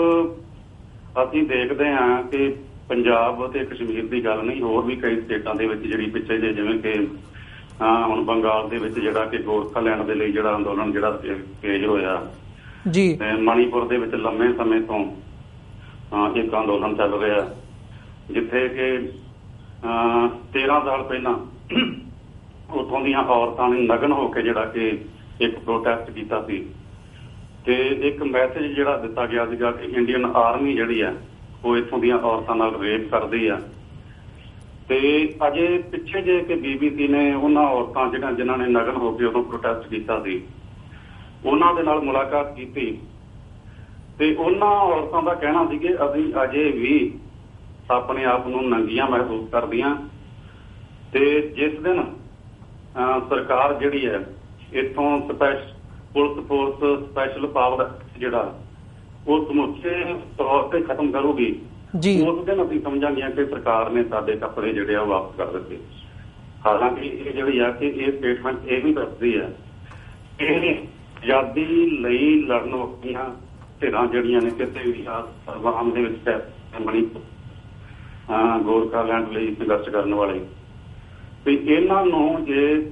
[SPEAKER 2] ਅਸੀਂ ਦੇਖਦੇ ਹਾਂ ਕਿ ਪੰਜਾਬ ਤੇ ਕਸ਼ਮੀਰ ਦੀ ਗੱਲ ਨਹੀਂ, ਹੋਰ ਵੀ ਕਈ ਸਟੇਟਾਂ ਦੇ ਵਿੱਚ ਜਿਹੜੀ ਪਿੱਛੇ ਜਿਵੇਂ ਕਿ ਹੁਣ ਬੰਗਾਲ ਦੇ ਵਿੱਚ ਜਿਹੜਾ ਕਿ ਗੋਰਖਾਲੈਂਡ ਦੇ ਲਈ ਜਿਹੜਾ ਅੰਦੋਲਨ ਜਿਹੜਾ ਤੇਜ਼ ਹੋਇਆ
[SPEAKER 1] ਜੀ,
[SPEAKER 2] ਮਣੀਪੁਰ ਦੇ ਵਿੱਚ ਲੰਮੇ ਸਮੇਂ ਤੋਂ ਇੱਕ ਅੰਦੋਲਨ ਚੱਲ ਰਿਹਾ ਜਿੱਥੇ ਕਿ 13 ਸਾਲ ਪਹਿਲਾਂ ਉੱਥੋਂ ਦੀਆਂ ਔਰਤਾਂ ਨੇ ਨਗਨ ਹੋ ਕੇ ਜਿਹੜਾ ਕਿ ਇੱਕ ਪ੍ਰੋਟੈਸਟ ਕੀਤਾ ਸੀ ਤੇ ਇੱਕ ਮੈਸੇਜ ਜਿਹੜਾ ਦਿੱਤਾ ਗਿਆ ਸੀਗਾ ਕਿ ਇੰਡੀਅਨ ਆਰਮੀ ਜਿਹੜੀ ਆ ਉਹ ਇੱਥੋਂ ਦੀਆਂ ਔਰਤਾਂ ਨਾਲ ਰੇਪ ਕਰਦੀ ਆ। ਤੇ ਅਜੇ ਪਿੱਛੇ ਜੇ ਕਿ BBC ਨੇ ਉਹਨਾਂ ਔਰਤਾਂ ਜਿਨ੍ਹਾਂ ਨੇ ਨਗਨ ਹੋ ਕੇ ਉਦੋਂ ਪ੍ਰੋਟੈਸਟ ਕੀਤਾ ਸੀ ਉਹਨਾਂ ਦੇ ਨਾਲ ਮੁਲਾਕਾਤ ਕੀਤੀ ਤੇ ਉਹਨਾਂ ਔਰਤਾਂ ਦਾ ਕਹਿਣਾ ਸੀ ਕਿ ਅਸੀਂ ਅਜੇ ਵੀ ਆਪਣੇ ਆਪ ਨੂੰ ਨੰਗੀਆਂ ਮਹਿਸੂਸ ਕਰਦੀਆਂ ਤੇ ਜਿਸ ਦਿਨ ਸਰਕਾਰ ਜਿਹੜੀ ਹੈ ਇੱਥੋਂ ਪੁਲਿਸ ਫੋਰਸ ਸਪੈਸ਼ਲ ਪਾਵਰ ਜਿਹੜਾ ਉਹ ਸਮੁੱਚੇ ਤੌਰ ਤੇ ਖਤਮ ਕਰੂਗੀ, ਉਸ ਦਿਨ ਅਸੀਂ ਸਮਝਾਂਗੇ ਕਿ ਸਰਕਾਰ ਨੇ ਸਾਡੇ ਕੱਪੜੇ ਜਿਹੜੇ ਆ ਵਾਪਸ ਕਰ ਦਿੱਤੇ। ਹਾਲਾਂਕਿ ਇਹ ਜਿਹੜੀ ਆ ਕਿ ਇਹ ਸਟੇਟਮੈਂਟ ਇਹ ਵੀ ਦੱਸਦੀ ਹੈ ਕਿ ਆਜ਼ਾਦੀ ਲਈ ਲੜਨ ਵਾਲੀਆਂ ਧਿਰਾਂ ਜਿਹੜੀਆਂ ਨੇ ਕਿਤੇ ਵੀ ਸਰਵਾਮ ਦੇ ਵਿੱਚ ਮਣੀਪੁਰ ਗੋਰਖਾਲੈਂਡ ਲਈ ਸੰਘਰਸ਼ ਕਰਨ ਵਾਲੇ ਵੀ ਇਹਨਾਂ ਨੂੰ ਜੇ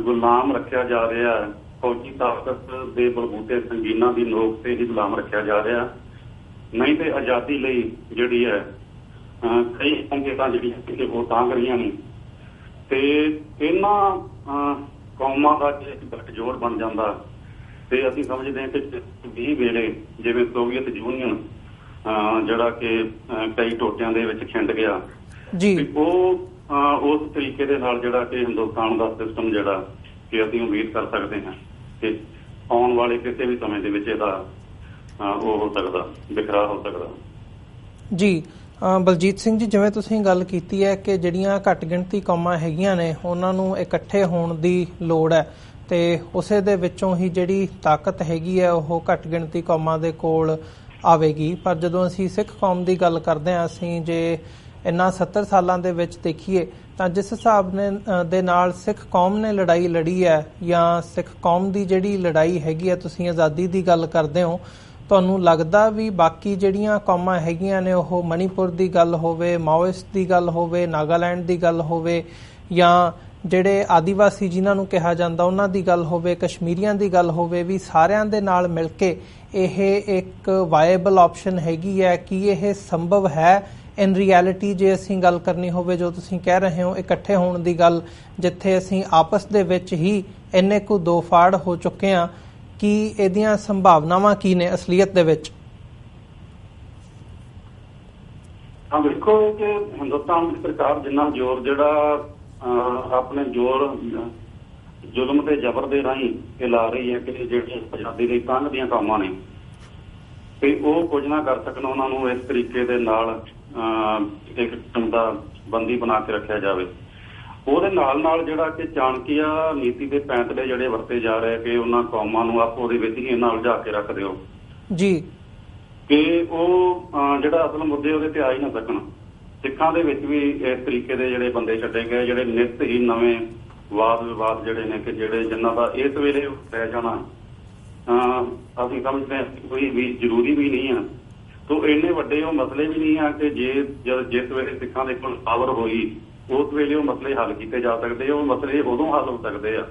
[SPEAKER 2] ਗੁਲਾਮ ਰੱਖਿਆ ਜਾ ਰਿਹਾ, ਫੌਜੀ ਤਾਕਤ ਦੇ ਬਲਬੂਤੇ ਸੰਗੀਨਾਂ ਦੀ ਨੋਕ ਤੇ ਹੀ ਗੁਲਾਮ ਰੱਖਿਆ ਜਾ ਰਿਹਾ, ਨਹੀਂ ਤੇ ਆਜ਼ਾਦੀ ਲਈ ਜਿਹੜੀ ਹੈ ਕਈ ਸੰਕੇਤਾਂ ਜਿਹੜੀਆਂ ਕਿ ਉਹ ਤਾਂਘ ਰਹੀਆਂ ਨੇ। ਤੇ ਇਹਨਾਂ ਕੌਮਾਂ ਦਾ ਜੇ ਇੱਕ ਗੱਠਜੋੜ ਬਣ ਜਾਂਦਾ ਤੇ ਅਸੀਂ ਸਮਝਦੇ ਹਾਂ ਕਿ 20 ਵੇਲੇ ਜਿਵੇਂ ਸੋਵੀਅਤ ਯੂਨੀਅਨ ਜਿਹੜਾ ਕਿ ਕਈ ਟੋਟਿਆਂ ਦੇ ਵਿੱਚ ਖਿੰਡ ਗਿਆ ਜੀ, ਉਹ ਉਸ ਤਰੀਕੇ ਦੇ ਨਾਲ ਜਿਹੜਾ ਕਿ ਹਿੰਦੁਸਤਾਨ ਦਾ ਸਿਸਟਮ ਜਿਹੜਾ ਕਿ ਅਸੀਂ ਉਮੀਦ ਕਰ ਸਕਦੇ ਹਾਂ ਕਿ ਆਉਣ ਵਾਲੇ ਕਿਸੇ ਵੀ ਸਮੇਂ ਦੇ ਵਿੱਚ ਇਹਦਾ ਉਹ ਹੋ ਸਕਦਾ, ਬਿਖਰਾ ਹੋ ਸਕਦਾ
[SPEAKER 1] ਜੀ। ਬਲਜੀਤ ਸਿੰਘ ਜੀ, ਜਿਵੇਂ ਤੁਸੀਂ ਗੱਲ ਕੀਤੀ ਹੈ ਕਿ ਜਿਹੜੀਆਂ ਘੱਟ ਗਿਣਤੀ ਕੌਮਾਂ ਹੈਗੀਆਂ ਨੇ ਉਹਨਾਂ ਨੂੰ ਇਕੱਠੇ ਹੋਣ ਦੀ ਲੋੜ ਹੈ ਤੇ ਉਸੇ ਦੇ ਵਿੱਚੋਂ ਹੀ ਜਿਹੜੀ ਤਾਕਤ ਹੈਗੀ ਹੈ ਉਹ ਘੱਟ ਗਿਣਤੀ ਕੌਮਾਂ ਦੇ ਕੋਲ ਆਵੇਗੀ। ਪਰ ਜਦੋਂ ਅਸੀਂ ਸਿੱਖ ਕੌਮ ਦੀ ਗੱਲ ਕਰਦੇ ਹਾਂ, ਅਸੀਂ ਜੇ ਇਹਨਾਂ 70 ਸਾਲਾਂ ਦੇ ਵਿੱਚ ਦੇਖੀਏ ਤਾਂ ਜਿਸ ਹਿਸਾਬ ਦੇ ਨਾਲ ਸਿੱਖ ਕੌਮ ਨੇ ਲੜਾਈ ਲੜੀ ਹੈ ਜਾਂ ਸਿੱਖ ਕੌਮ ਦੀ ਜਿਹੜੀ ਲੜਾਈ ਹੈਗੀ ਹੈ, ਤੁਸੀਂ ਆਜ਼ਾਦੀ ਦੀ ਗੱਲ ਕਰਦੇ ਹੋ, ਤੁਹਾਨੂੰ ਲੱਗਦਾ ਵੀ ਬਾਕੀ ਜਿਹੜੀਆਂ ਕੌਮਾਂ ਹੈਗੀਆਂ ਨੇ, ਉਹ ਮਣੀਪੁਰ ਦੀ ਗੱਲ ਹੋਵੇ, ਮਾਓਇਸਟ ਦੀ ਗੱਲ ਹੋਵੇ, ਨਾਗਾਲੈਂਡ ਦੀ ਗੱਲ ਹੋਵੇ ਜਾਂ ਜਿਹੜੇ ਆਦੀਵਾਸੀ ਜਿਨ੍ਹਾਂ ਨੂੰ ਕਿਹਾ ਜਾਂਦਾ ਉਹਨਾਂ ਦੀ ਗੱਲ ਹੋਵੇ, ਕਸ਼ਮੀਰੀਆਂ ਦੀ ਗੱਲ ਹੋਵੇ, ਵੀ ਸਾਰਿਆਂ ਦੇ ਨਾਲ ਮਿਲ ਕੇ ਇਹ ਇੱਕ ਵਾਇਬਲ ਆਪਸ਼ਨ ਹੈਗੀ ਹੈ? ਕੀ ਇਹ ਸੰਭਵ ਹੈ ਇਨ ਰਿਐਲਿਟੀ ਜੇ ਅਸੀਂ ਗੱਲ ਕਰਨੀ ਹੋਵੇ, ਜੋ ਤੁਸੀਂ ਕਹਿ ਰਹੇ ਹੋ ਇਕੱਠੇ ਹੋਣ ਦੀ ਗੱਲ, ਜਿੱਥੇ ਅਸੀਂ ਆਪਸ ਦੇ ਵਿੱਚ ਹੀ ਇੰਨੇ ਕੁ ਦੋ ਫਾੜ ਹੋ ਚੁੱਕੇ ਹਾਂ? ਕੀ ਇਹਦੀਆਂ ਸੰਭਾਵਨਾਵਾਂ ਕੀ ਨੇ ਅਸਲੀਅਤ ਦੇ ਵਿੱਚ?
[SPEAKER 2] ਹਾਂ, ਦੇਖੋ ਕਿ ਹਿੰਦੁਸਤਾਨ ਦੀ ਸਰਕਾਰ ਜਿੰਨਾ ਜ਼ੋਰ ਜਿਹੜਾ ਆਪਣੇ ਜ਼ੋਰ ਜ਼ੁਲਮ ਤੇ ਜ਼ਬਰ ਦੇ ਰਾਹੀਂ ਇਹ ਲਾ ਰਹੀ ਹੈ ਕਿ ਜਿਹੜੀਆਂ ਆਜ਼ਾਦੀ ਲਈ ਤੰਗ ਦੀਆਂ ਕੌਮਾਂ ਨੇ ਤੇ ਉਹ ਕੁਝ ਨਾ ਕਰ ਸਕਣ, ਉਹਨਾਂ ਨੂੰ ਇਸ ਤਰੀਕੇ ਦੇ ਨਾਲ ਇੱਕ ਕਿਸਮ ਦਾ ਬੰਦੀ ਬਣਾ ਕੇ ਰੱਖਿਆ ਜਾਵੇ। ਉਹਦੇ ਨਾਲ ਜਿਹੜਾ ਕਿ ਚਾਣਕੀਆ ਨੀਤੀ ਦੇ ਪੈਂਤੜੇ ਜਿਹੜੇ ਵਰਤੇ ਜਾ ਰਹੇ ਕਿ ਉਹਨਾਂ ਕੌਮਾਂ ਨੂੰ ਆਪੋ ਦੇ ਵਿੱਚ ਹੀ ਇਹਨਾਂ ਉਲਝਾ ਕੇ ਰੱਖ ਦਿਓ
[SPEAKER 1] ਜੀ, ਕਿ
[SPEAKER 2] ਉਹ ਜਿਹੜਾ ਅਸਲ ਮੁੱਦੇ ਉਹਦੇ ਤੇ ਆ ਹੀ ਨਾ ਸਕਣ। ਸਿੱਖਾਂ ਦੇ ਵਿੱਚ ਵੀ ਇਸ ਤਰੀਕੇ ਦੇ ਜਿਹੜੇ ਬੰਦੇ ਛੱਡੇ ਗਏ, ਜਿਹੜੇ ਨਿੱਤ ਹੀ ਨਵੇਂ ਵਾਦ ਵਿਵਾਦ ਜਿਹੜੇ ਨੇ ਕਿ ਜਿਹੜੇ ਜਿਨ੍ਹਾਂ ਦਾ ਇਸ ਵੇਲੇ ਰਹਿ ਜਾਣਾ ਅਸੀਂ ਸਮਝਦੇ ਹਾਂ ਕੋਈ ਵੀ ਜ਼ਰੂਰੀ ਵੀ ਨਹੀਂ ਆ। ਤੋ ਇੰਨੇ ਵੱਡੇ ਉਹ ਮਸਲੇ ਵੀ ਨਹੀਂ ਆ ਕਿ ਜਿਸ ਵੇਲੇ ਸਿੱਖਾਂ ਦੇ ਕੋਲ ਪਾਵਰ ਹੋਈ ਉਸ ਵੇਲੇ ਉਹ ਮਸਲੇ ਹੱਲ ਕੀਤੇ ਜਾ ਸਕਦੇ। ਉਹ ਮਸਲੇ ਉਦੋਂ ਹੱਲ ਹੋ ਸਕਦੇ ਆ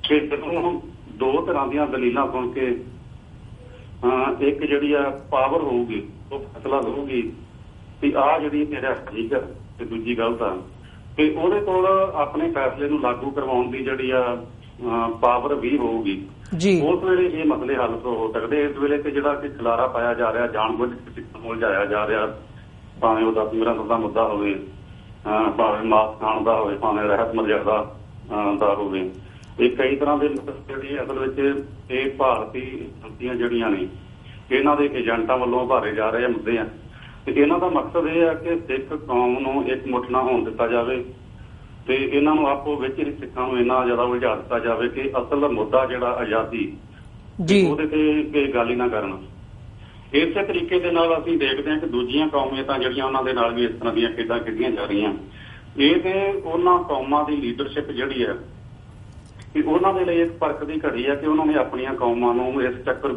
[SPEAKER 2] ਕਿ ਜਦੋਂ ਦੋ ਤਰ੍ਹਾਂ ਦੀਆਂ ਦਲੀਲਾਂ ਸੁਣ ਕੇ ਇੱਕ ਜਿਹੜੀ ਆ ਪਾਵਰ ਹੋਊਗੀ ਉਹ ਫੈਸਲਾ ਲਊਗੀ ਵੀ ਆਹ ਜਿਹੜੀ ਮੇਰਾ ਠੀਕ ਆ ਤੇ ਦੂਜੀ ਗਲਤ ਆ, ਤੇ ਉਹਦੇ ਕੋਲ ਆਪਣੇ ਫੈਸਲੇ ਨੂੰ ਲਾਗੂ ਕਰਵਾਉਣ ਦੀ ਜਿਹੜੀ ਆ ਪਾਵਰ ਵੀ ਹੋਊਗੀ ਜੀ। ਉਸ ਵੇਲੇ ਇਹ ਮਸਲੇ ਹੱਲ ਹੋ ਸਕਦੇ। ਇਸ ਵੇਲੇ ਤੇ ਜਿਹੜਾ ਕਿ ਖਿਲਾਰਾ ਪਾਇਆ ਜਾ ਰਿਹਾ, ਜਾਣਬੁੱਝ ਕੇ ਉਲਝਾਇਆ ਜਾ ਰਿਹਾ, ਭਾਵੇਂ ਉਹ 10-15 ਦਾ ਮੁੱਦਾ ਹੋਵੇ, ਭਾਵੇਂ ਮਾਸ ਖਾਣ ਦਾ ਹੋਵੇ, ਭਾਵੇਂ ਰਹਿਤ ਮਰਜ਼ਾਦਾ ਦਾ ਹੋਵੇ, ਇਹ ਕਈ ਤਰ੍ਹਾਂ ਦੇ ਜਿਹੜੀ ਅਸਲ ਵਿੱਚ ਇਹ ਭਾਰਤੀ ਏਜੰਸੀਆਂ ਜਿਹੜੀਆਂ ਨੇ ਇਹਨਾਂ ਦੇ ਏਜੰਟਾਂ ਵੱਲੋਂ ਉਭਾਰੇ ਜਾ ਰਹੇ ਮੁੱਦੇ ਆ ਤੇ ਇਹਨਾਂ ਦਾ ਮਕਸਦ ਇਹ ਆ ਕਿ ਸਿੱਖ ਕੌਮ ਨੂੰ ਇੱਕ ਮੁੱਠ ਨਾ ਹੋਣ ਦਿੱਤਾ ਜਾਵੇ ਤੇ ਇਹਨਾਂ ਨੂੰ ਆਪੋ ਵਿੱਚ ਹੀ ਸਿੱਖਾਂ ਨੂੰ ਇੰਨਾ ਜ਼ਿਆਦਾ ਉਲਝਾ ਦਿੱਤਾ ਜਾਵੇ ਕਿ ਅਸਲ ਮੁੱਦਾ ਜਿਹੜਾ ਆਜ਼ਾਦੀ ਉਹਦੇ ਤੇ ਗੱਲ ਹੀ ਨਾ ਕਰਨ। ਇਸੇ ਤਰੀਕੇ ਦੇ ਨਾਲ ਅਸੀਂ ਦੇਖਦੇ ਹਾਂ ਕਿ ਦੂਜੀਆਂ ਕੌਮੀਅਤਾਂ ਜਿਹੜੀਆਂ ਉਹਨਾਂ ਦੇ ਨਾਲ ਵੀ ਇਸ ਤਰ੍ਹਾਂ ਦੀਆਂ ਖੇਡਾਂ ਖੇਡੀਆਂ ਜਾ ਰਹੀਆਂ। ਇਹ ਤੇ ਉਹਨਾਂ ਕੌਮਾਂ ਦੀ ਲੀਡਰਸ਼ਿਪ ਜਿਹੜੀ ਹੈ ਕਿ ਉਹਨਾਂ ਦੇ ਲਈ ਇੱਕ ਫਰਕ ਦੀ ਘੜੀ ਹੈ ਕਿ ਉਹਨਾਂ ਨੇ ਆਪਣੀਆਂ ਕੌਮਾਂ ਨੂੰ ਇਸ ਚੱਕਰ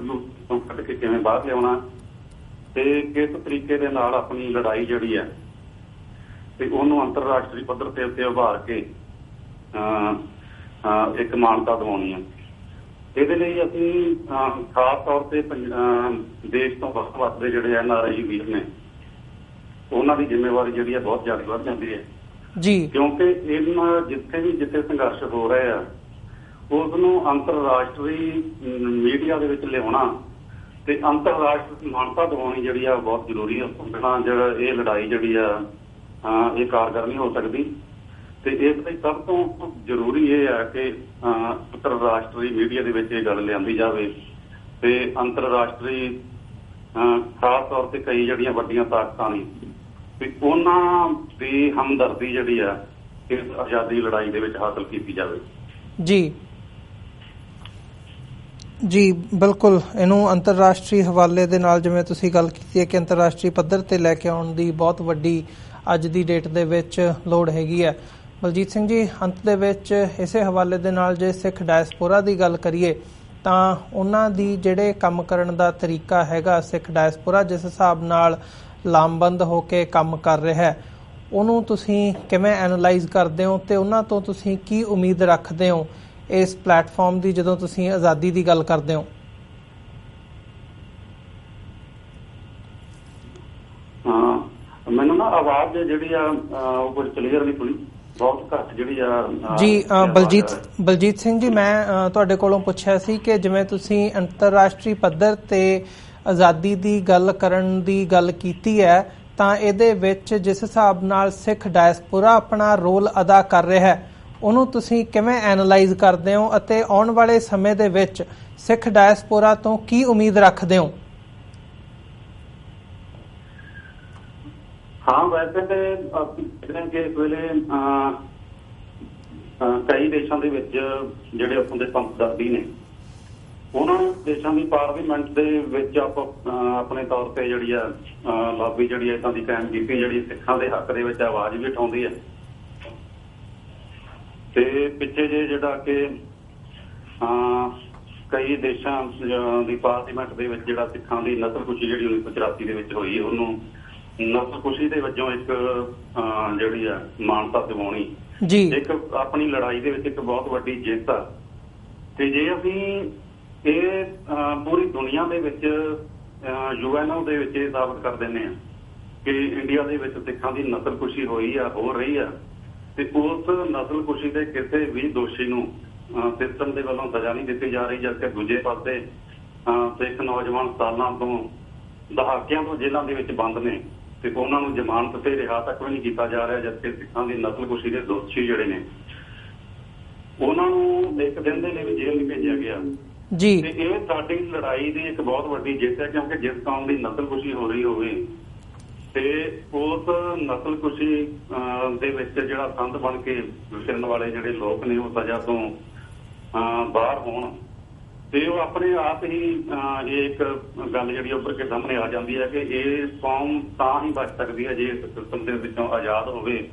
[SPEAKER 2] ਤੋਂ ਕੱਢ ਕੇ ਕਿਵੇਂ ਬਾਹਰ ਲਿਆਉਣਾ ਤੇ ਕਿਸ ਤਰੀਕੇ ਦੇ ਨਾਲ ਆਪਣੀ ਲੜਾਈ ਜਿਹੜੀ ਹੈ ਤੇ ਉਹਨੂੰ ਅੰਤਰਰਾਸ਼ਟਰੀ ਪੱਧਰ ਤੇ ਉੱਤੇ ਉਭਾਰ ਕੇ ਇੱਕ ਮਾਨਤਾ ਦਿਵਾਉਣੀ ਹੈ। ਇਹਦੇ ਲਈ ਅਸੀਂ ਖਾਸ ਤੌਰ ਤੇ ਦੇਸ਼ ਤੋਂ ਵੱਖ-ਵੱਖ ਦੇ ਜਿਹੜੇ NRI ਵੀਰ ਨੇ ਉਹਨਾਂ ਦੀ ਜ਼ਿੰਮੇਵਾਰੀ ਜਿਹੜੀ ਹੈ ਬਹੁਤ ਜ਼ਿਆਦਾ ਵੱਧ ਜਾਂਦੀ ਹੈ ਜੀ, ਕਿਉਂਕਿ ਇਹਨਾਂ ਜਿੱਥੇ ਸੰਘਰਸ਼ ਹੋ ਰਹੇ ਆ ਉਸ ਨੂੰ ਅੰਤਰਰਾਸ਼ਟਰੀ ਮੀਡੀਆ ਦੇ ਵਿੱਚ ਲਿਆਉਣਾ ਤੇ ਅੰਤਰਰਾਸ਼ਟਰੀ ਮਾਨਤਾ ਦਿਵਾਉਣੀ ਜਿਹੜੀ ਆ ਬਹੁਤ ਜ਼ਰੂਰੀ ਹੈ। ਉਸ ਬਿਨਾਂ ਜਿਹੜਾ ਇਹ ਲੜਾਈ ਜਿਹੜੀ ਆ ਇਹ ਕਾਰਗਰ ਨਹੀਂ ਹੋ ਸਕਦੀ ਤੇ ਇਸ ਲਈ ਸਭ ਤੋਂ ਜ਼ਰੂਰੀ ਇਹ ਹੈ ਕਿ ਅੰਤਰਰਾਸ਼ਟਰੀ ਮੀਡੀਆ ਦੇ ਵਿੱਚ ਇਹ ਗੱਲ ਲਿਆਂਦੀ ਜਾਵੇ ਤੇ ਅੰਤਰਰਾਸ਼ਟਰੀ ਖਾਸ ਤੌਰ ਤੇ ਕਈ ਜਿਹੜੀਆਂ ਵੱਡੀਆਂ ਤਾਕਤਾਂ ਨੇ ਤੇ ਉਹਨਾਂ ਦੀ ਹਮਦਰਦੀ ਜਿਹੜੀ ਆ ਇਸ ਆਜ਼ਾਦੀ ਲੜਾਈ ਦੇ ਵਿੱਚ ਹਾਸਲ ਕੀਤੀ ਜਾਵੇ
[SPEAKER 1] ਜੀ। ਜੀ ਬਿਲਕੁਲ, ਇਹਨੂੰ ਅੰਤਰਰਾਸ਼ਟਰੀ ਹਵਾਲੇ ਦੇ ਨਾਲ ਜਿਵੇਂ ਤੁਸੀਂ ਗੱਲ ਕੀਤੀ ਹੈ ਕਿ ਅੰਤਰਰਾਸ਼ਟਰੀ ਪੱਧਰ ਤੇ ਲੈ ਕੇ ਆਉਣ ਦੀ ਬਹੁਤ ਵੱਡੀ ਅੱਜ ਦੀ ਡੇਟ ਦੇ ਵਿੱਚ ਲੋੜ ਹੈਗੀ ਹੈ। ਬਲਜੀਤ ਸਿੰਘ ਜੀ, ਅੰਤ ਦੇ ਵਿੱਚ ਇਸੇ ਹਵਾਲੇ ਦੇ ਨਾਲ ਜੇ ਸਿੱਖ ਡਾਇਸਪੋਰਾ ਦੀ ਗੱਲ ਕਰੀਏ ਤਾਂ ਉਹਨਾਂ ਦੀ ਜਿਹੜੇ ਕੰਮ ਕਰਨ ਦਾ ਤਰੀਕਾ ਹੈਗਾ, ਸਿੱਖ ਡਾਇਸਪੋਰਾ ਜਿਸ ਹਿਸਾਬ ਨਾਲ ਲਾਮਬੰਦ ਹੋ ਕੇ ਕੰਮ ਕਰ ਰਿਹਾ ਹੈ, ਉਹਨੂੰ ਤੁਸੀਂ ਕਿਵੇਂ ਐਨਾਲਾਈਜ਼ ਕਰਦੇ ਹੋ ਤੇ ਉਹਨਾਂ ਤੋਂ ਤੁਸੀਂ ਕੀ ਉਮੀਦ ਰੱਖਦੇ ਹੋ ਇਸ ਪਲੇਟਫਾਰਮ ਦੀ ਜਦੋਂ ਤੁਸੀਂ ਆਜ਼ਾਦੀ ਦੀ ਗੱਲ ਕਰਦੇ ਹੋ?
[SPEAKER 2] ਮੈਨੂੰ ਨਾ ਆਵਾਜ਼ ਜਿਹੜੀ ਆ ਉਹ ਕੁਝ ਕਲੀਅਰ ਨਹੀਂ ਸੁਣੀ, ਬਹੁਤ ਘੱਟ ਜਿਹੜੀ ਆ
[SPEAKER 1] ਜੀ। ਬਲਜੀਤ ਸਿੰਘ ਜੀ, ਮੈਂ ਤੁਹਾਡੇ ਕੋਲੋਂ ਪੁੱਛਿਆ ਸੀ ਕਿ ਜਿਵੇਂ ਤੁਸੀਂ ਅੰਤਰਰਾਸ਼ਟਰੀ ਪੱਧਰ ਤੇ ਆਜ਼ਾਦੀ ਦੀ ਗੱਲ ਕਰਨ ਦੀ ਗੱਲ ਕੀਤੀ ਹੈ ਤਾਂ ਇਹਦੇ ਵਿੱਚ ਜਿਸ ਹਿਸਾਬ ਨਾਲ ਸਿੱਖ ਡਾਇਸਪੋਰਾ ਆਪਣਾ ਰੋਲ ਅਦਾ ਕਰ ਰਿਹਾ ਹੈ ਉਹਨੂੰ ਤੁਸੀਂ ਕਿਵੇਂ ਐਨਾਲਾਈਜ਼ ਕਰਦੇ ਹੋ ਅਤੇ ਆਉਣ ਵਾਲੇ ਸਮੇਂ ਦੇ ਵਿੱਚ ਸਿੱਖ ਡਾਇਸਪੋਰਾ ਤੋਂ ਕੀ ਉਮੀਦ ਰੱਖਦੇ ਹੋ?
[SPEAKER 2] ਹਾਂ, ਵੈਸੇ ਤੇ ਅਸੀਂ ਦੇਖਦੇ ਹਾਂ ਕਿ ਇਸ ਵੇਲੇ ਕਈ ਦੇਸ਼ਾਂ ਦੇ ਵਿੱਚ ਜਿਹੜੇ ਉੱਥੋਂ ਦੇ ਪੰਥਦਰਦੀ ਨੇ, ਉਹਨਾਂ ਨੂੰ ਦੇਸ਼ਾਂ ਦੀ ਪਾਰਲੀਮੈਂਟ ਦੇ ਵਿੱਚ ਆਪਣੇ ਤੌਰ ਤੇ ਜਿਹੜੀ ਆ ਲੌਬੀ ਜਿਹੜੀ ਏਦਾਂ ਦੀ ਕਾਇਮ ਕੀਤੀ, ਜਿਹੜੀ ਸਿੱਖਾਂ ਦੇ ਹੱਕ ਦੇ ਵਿੱਚ ਆਵਾਜ਼ ਵੀ ਉਠਾਉਂਦੀ ਹੈ। ਤੇ ਪਿੱਛੇ ਜਿਹੜਾ ਕਿ ਕਈ ਦੇਸ਼ਾਂ ਦੀ ਪਾਰਲੀਮੈਂਟ ਦੇ ਵਿੱਚ ਜਿਹੜਾ ਸਿੱਖਾਂ ਦੀ ਨਸਲਕੁਸ਼ੀ ਜਿਹੜੀ 1984 ਦੇ ਵਿੱਚ ਹੋਈ, ਉਹਨੂੰ ਨਸਲਕੁਸ਼ੀ ਦੇ ਵਜੋਂ ਇੱਕ ਜਿਹੜੀ ਆ ਮਾਨਤਾ ਦਿਵਾਉਣੀ
[SPEAKER 1] ਜੀ
[SPEAKER 2] ਇੱਕ ਆਪਣੀ ਲੜਾਈ ਦੇ ਵਿੱਚ ਇੱਕ ਬਹੁਤ ਵੱਡੀ ਜਿੱਤ ਆ। ਤੇ ਜੇ ਅਸੀਂ ਇਹ ਪੂਰੀ ਦੁਨੀਆ ਦੇ ਵਿੱਚ UNO ਦੇ ਵਿੱਚ ਇਹ ਸਾਬਤ ਕਰ ਦਿੰਦੇ ਹਾਂ ਕਿ ਇੰਡੀਆ ਦੇ ਵਿੱਚ ਸਿੱਖਾਂ ਦੀ ਨਸਲਕੁਸ਼ੀ ਹੋਈ ਆ, ਹੋ ਰਹੀ ਆ, ਤੇ ਉਸ ਨਸਲਕੁਸ਼ੀ ਦੇ ਕਿਸੇ ਵੀ ਦੋਸ਼ੀ ਨੂੰ ਸਿਸਟਮ ਦੇ ਵੱਲੋਂ ਸਜ਼ਾ ਨਹੀਂ ਦਿੱਤੀ ਜਾ ਰਹੀ, ਜਦਕਿ ਦੂਜੇ ਪਾਸੇ ਸਿੱਖ ਨੌਜਵਾਨ ਸਾਲਾਂ ਤੋਂ ਦਹਾਕਿਆਂ ਤੋਂ ਜੇਲ੍ਹਾਂ ਦੇ ਵਿੱਚ ਬੰਦ ਨੇ ਤੇ ਉਹਨਾਂ ਨੂੰ ਜ਼ਮਾਨਤ ਤੇ ਰਿਹਾ ਤੱਕ ਵੀ ਨਹੀਂ ਕੀਤਾ ਜਾ ਰਿਹਾ, ਜਦਕਿ ਸਿੱਖਾਂ ਦੀ ਨਸਲਕੁਸ਼ੀ ਦੇ ਦੋਸ਼ੀ ਜਿਹੜੇ ਨੇ ਉਹਨਾਂ ਨੂੰ ਇੱਕ ਦਿਨ ਦੇ ਲਈ ਵੀ ਜੇਲ੍ਹ ਨਹੀਂ ਭੇਜਿਆ ਗਿਆ
[SPEAKER 1] ਜੀ।
[SPEAKER 2] ਤੇ ਇਹ ਸਾਡੀ ਲੜਾਈ ਦੀ ਇੱਕ ਬਹੁਤ ਵੱਡੀ ਜਿੱਤ ਹੈ, ਕਿਉਂਕਿ ਜਿਸ ਕੌਮ ਦੀ ਨਸਲਕੁਸ਼ੀ ਹੋ ਰਹੀ ਹੋਵੇ ਤੇ ਉਸ ਨਸਲਕੁਸ਼ੀ ਦੇ ਵਿੱਚ ਜਿਹੜਾ ਸੰਦ ਬਣ ਕੇ ਫਿਰਨ ਵਾਲੇ ਜਿਹੜੇ ਲੋਕ ਨੇ ਉਹ ਸਜ਼ਾ ਤੋਂ ਬਾਹਰ ਹੋਣ, ਤੇ ਉਹ ਆਪਣੇ ਆਪ ਹੀ ਇਹ ਇੱਕ ਗੱਲ ਜਿਹੜੀ ਉੱਪਰ ਕੇ ਸਾਹਮਣੇ ਆ ਜਾਂਦੀ ਹੈ ਕਿ ਇਹ ਕੌਮ ਤਾਂ ਹੀ ਬਚ ਸਕਦੀ ਹੈ ਜੇ ਇਸ ਸਿਸਟਮ ਦੇ ਵਿੱਚੋਂ ਆਜ਼ਾਦ ਹੋਵੇ।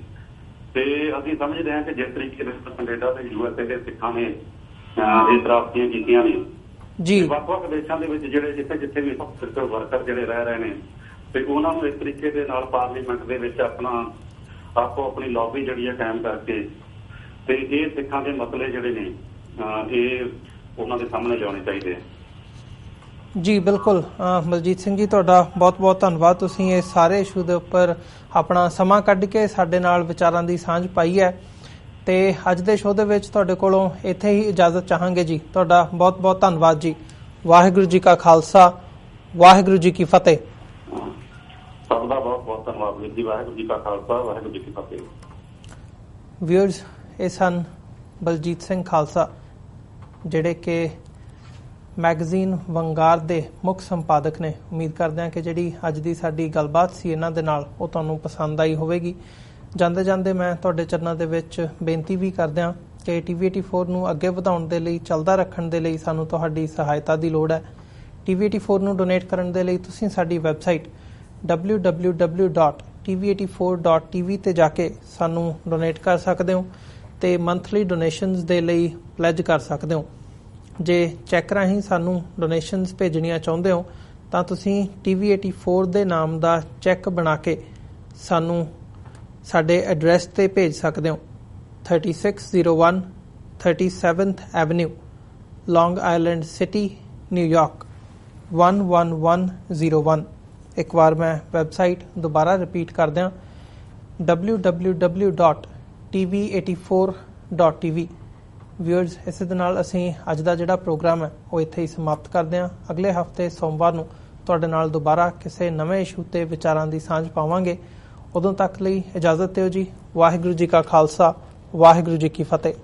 [SPEAKER 2] ਤੇ ਅਸੀਂ ਸਮਝਦੇ ਹਾਂ ਕਿ ਜਿਸ ਤਰੀਕੇ ਨਾਲ ਕੈਨੇਡਾ ਤੇ USA ਦੇ ਸਿੱਖਾਂ ਨੇ ਇਹ ਪ੍ਰਾਪਤੀਆਂ ਕੀਤੀਆਂ ਨੇ
[SPEAKER 1] ਜੀ,
[SPEAKER 2] ਵੱਖ-ਵੱਖ ਦੇਸ਼ਾਂ ਦੇ ਵਿੱਚ ਜਿਹੜੇ ਜਿੱਥੇ ਵੀ ਵਰਕਰ ਜਿਹੜੇ ਰਹਿ ਰਹੇ ਨੇ, ਤੇ ਉਹਨਾਂ ਨੂੰ ਇਸ ਤਰੀਕੇ ਦੇ ਨਾਲ ਪਾਰਲੀਮੈਂਟ ਦੇ ਵਿੱਚ ਆਪਣੀ ਲੌਬੀ ਜਿਹੜੀ ਹੈ ਕਾਇਮ ਕਰਕੇ ਤੇ ਇਹ ਸਿੱਖਾਂ ਦੇ ਮਸਲੇ ਜਿਹੜੇ ਨੇ ਇਹ ਉਹਨਾਂ ਦੇ ਸਾਹਮਣੇ ਲਿਆਉਣੇ ਚਾਹੀਦੇ ਆ।
[SPEAKER 1] ਜੀ ਬਿਲਕੁਲ ਬਲਜੀਤ ਸਿੰਘ ਜੀ, ਤੁਹਾਡਾ ਬਹੁਤ-ਬਹੁਤ ਧੰਨਵਾਦ। ਤੁਸੀਂ ਇਹ ਸਾਰੇ ਇਸ਼ੂ ਦੇ ਉੱਪਰ ਆਪਣਾ ਸਮਾਂ ਕੱਢ ਕੇ ਸਾਡੇ ਨਾਲ ਵਿਚਾਰਾਂ ਦੀ ਸਾਂਝ ਪਾਈ ਹੈ ਤੇ ਅੱਜ ਦੇ ਸ਼ੋਅ ਦੇ ਵਿੱਚ ਤੁਹਾਡੇ ਕੋਲੋਂ ਇੱਥੇ ਹੀ ਇਜਾਜ਼ਤ ਚਾਹਾਂਗੇ ਜੀ। ਤੁਹਾਡਾ ਬਹੁਤ-ਬਹੁਤ ਧੰਨਵਾਦ ਜੀ। ਵਾਹਿਗੁਰੂ ਜੀ ਕਾ ਖਾਲਸਾ, ਵਾਹਿਗੁਰੂ ਜੀ ਕੀ ਫਤਿਹ।
[SPEAKER 2] ਸਭ ਦਾ ਬਹੁਤ-ਬਹੁਤ ਧੰਨਵਾਦ ਵੀਰ ਜੀ। ਵਾਹਿਗੁਰੂ ਜੀ ਕਾ ਖਾਲਸਾ, ਵਾਹਿਗੁਰੂ ਜੀ ਕੀ ਫਤਿਹ।
[SPEAKER 1] ਵਿਊਅਰਸ, ਇਹ ਸਨ ਬਲਜੀਤ ਸਿੰਘ ਖਾਲਸਾ, ਜਿਹੜੇ ਕਿ ਮੈਗਜ਼ੀਨ ਵੰਗਾਰ ਦੇ ਮੁੱਖ ਸੰਪਾਦਕ ਨੇ। ਉਮੀਦ ਕਰਦੇ ਹਾਂ ਕਿ ਜਿਹੜੀ ਅੱਜ ਦੀ ਸਾਡੀ ਗੱਲਬਾਤ ਸੀ ਇਹਨਾਂ ਦੇ ਨਾਲ ਉਹ ਤੁਹਾਨੂੰ ਪਸੰਦ ਆਈ ਹੋਵੇਗੀ। ਜਾਂਦੇ ਜਾਂਦੇ ਮੈਂ ਤੁਹਾਡੇ ਚਰਨਾਂ ਦੇ ਵਿੱਚ ਬੇਨਤੀ ਵੀ ਕਰਦੇ ਹਾਂ ਕਿ TV84 ਨੂੰ ਅੱਗੇ ਵਧਾਉਣ ਦੇ ਲਈ, ਚੱਲਦਾ ਰੱਖਣ ਦੇ ਲਈ ਸਾਨੂੰ ਤੁਹਾਡੀ ਸਹਾਇਤਾ ਦੀ ਲੋੜ ਹੈ। TV84 ਨੂੰ ਡੋਨੇਟ ਕਰਨ ਦੇ ਲਈ ਤੁਸੀਂ ਸਾਡੀ ਵੈਬਸਾਈਟ www.tv84.tv ਤੇ ਜਾ ਕੇ ਸਾਨੂੰ ਡੋਨੇਟ ਕਰ ਸਕਦੇ ਹੋ ਤੇ ਮੰਥਲੀ ਡੋਨੇਸ਼ਨਸ ਦੇ ਲਈ ਪਲੈਜ ਕਰ ਸਕਦੇ ਹੋ। ਜੇ ਚੈੱਕ ਰਾਹੀਂ ਸਾਨੂੰ ਡੋਨੇਸ਼ਨਸ ਭੇਜਣੀਆਂ ਚਾਹੁੰਦੇ ਹੋ ਤਾਂ ਤੁਸੀਂ TV84 ਦੇ ਨਾਮ ਦਾ ਚੈੱਕ ਬਣਾ ਕੇ ਸਾਨੂੰ ਸਾਡੇ ਐਡਰੈਸ ਤੇ ਭੇਜ ਸਕਦੇ ਹੋ। 3601 37th Avenue, Long Island City, New York 11101। ਇੱਕ ਵਾਰ ਮੈਂ ਵੈਬਸਾਈਟ ਦੁਬਾਰਾ ਰਿਪੀਟ ਕਰਦਿਆਂ www.tv84.tv। ਵਿਊਅਰਸ, ਇਸੇ ਦੇ ਨਾਲ ਅਸੀਂ ਅੱਜ ਦਾ ਜਿਹੜਾ ਪ੍ਰੋਗਰਾਮ ਹੈ ਉਹ ਇੱਥੇ ਹੀ ਸਮਾਪਤ ਕਰਦੇ ਹਾਂ। ਅਗਲੇ ਹਫਤੇ ਸੋਮਵਾਰ ਨੂੰ ਤੁਹਾਡੇ ਨਾਲ ਦੁਬਾਰਾ ਕਿਸੇ ਨਵੇਂ ਇਸ਼ੂ ਤੇ ਵਿਚਾਰਾਂ ਦੀ ਸਾਂਝ ਪਾਵਾਂਗੇ। ਉਦੋਂ ਤੱਕ ਲਈ ਇਜਾਜ਼ਤ ਦਿਓ ਜੀ। ਵਾਹਿਗੁਰੂ ਜੀ ਕਾ ਖਾਲਸਾ, ਵਾਹਿਗੁਰੂ ਜੀ ਕੀ ਫਤਿਹ।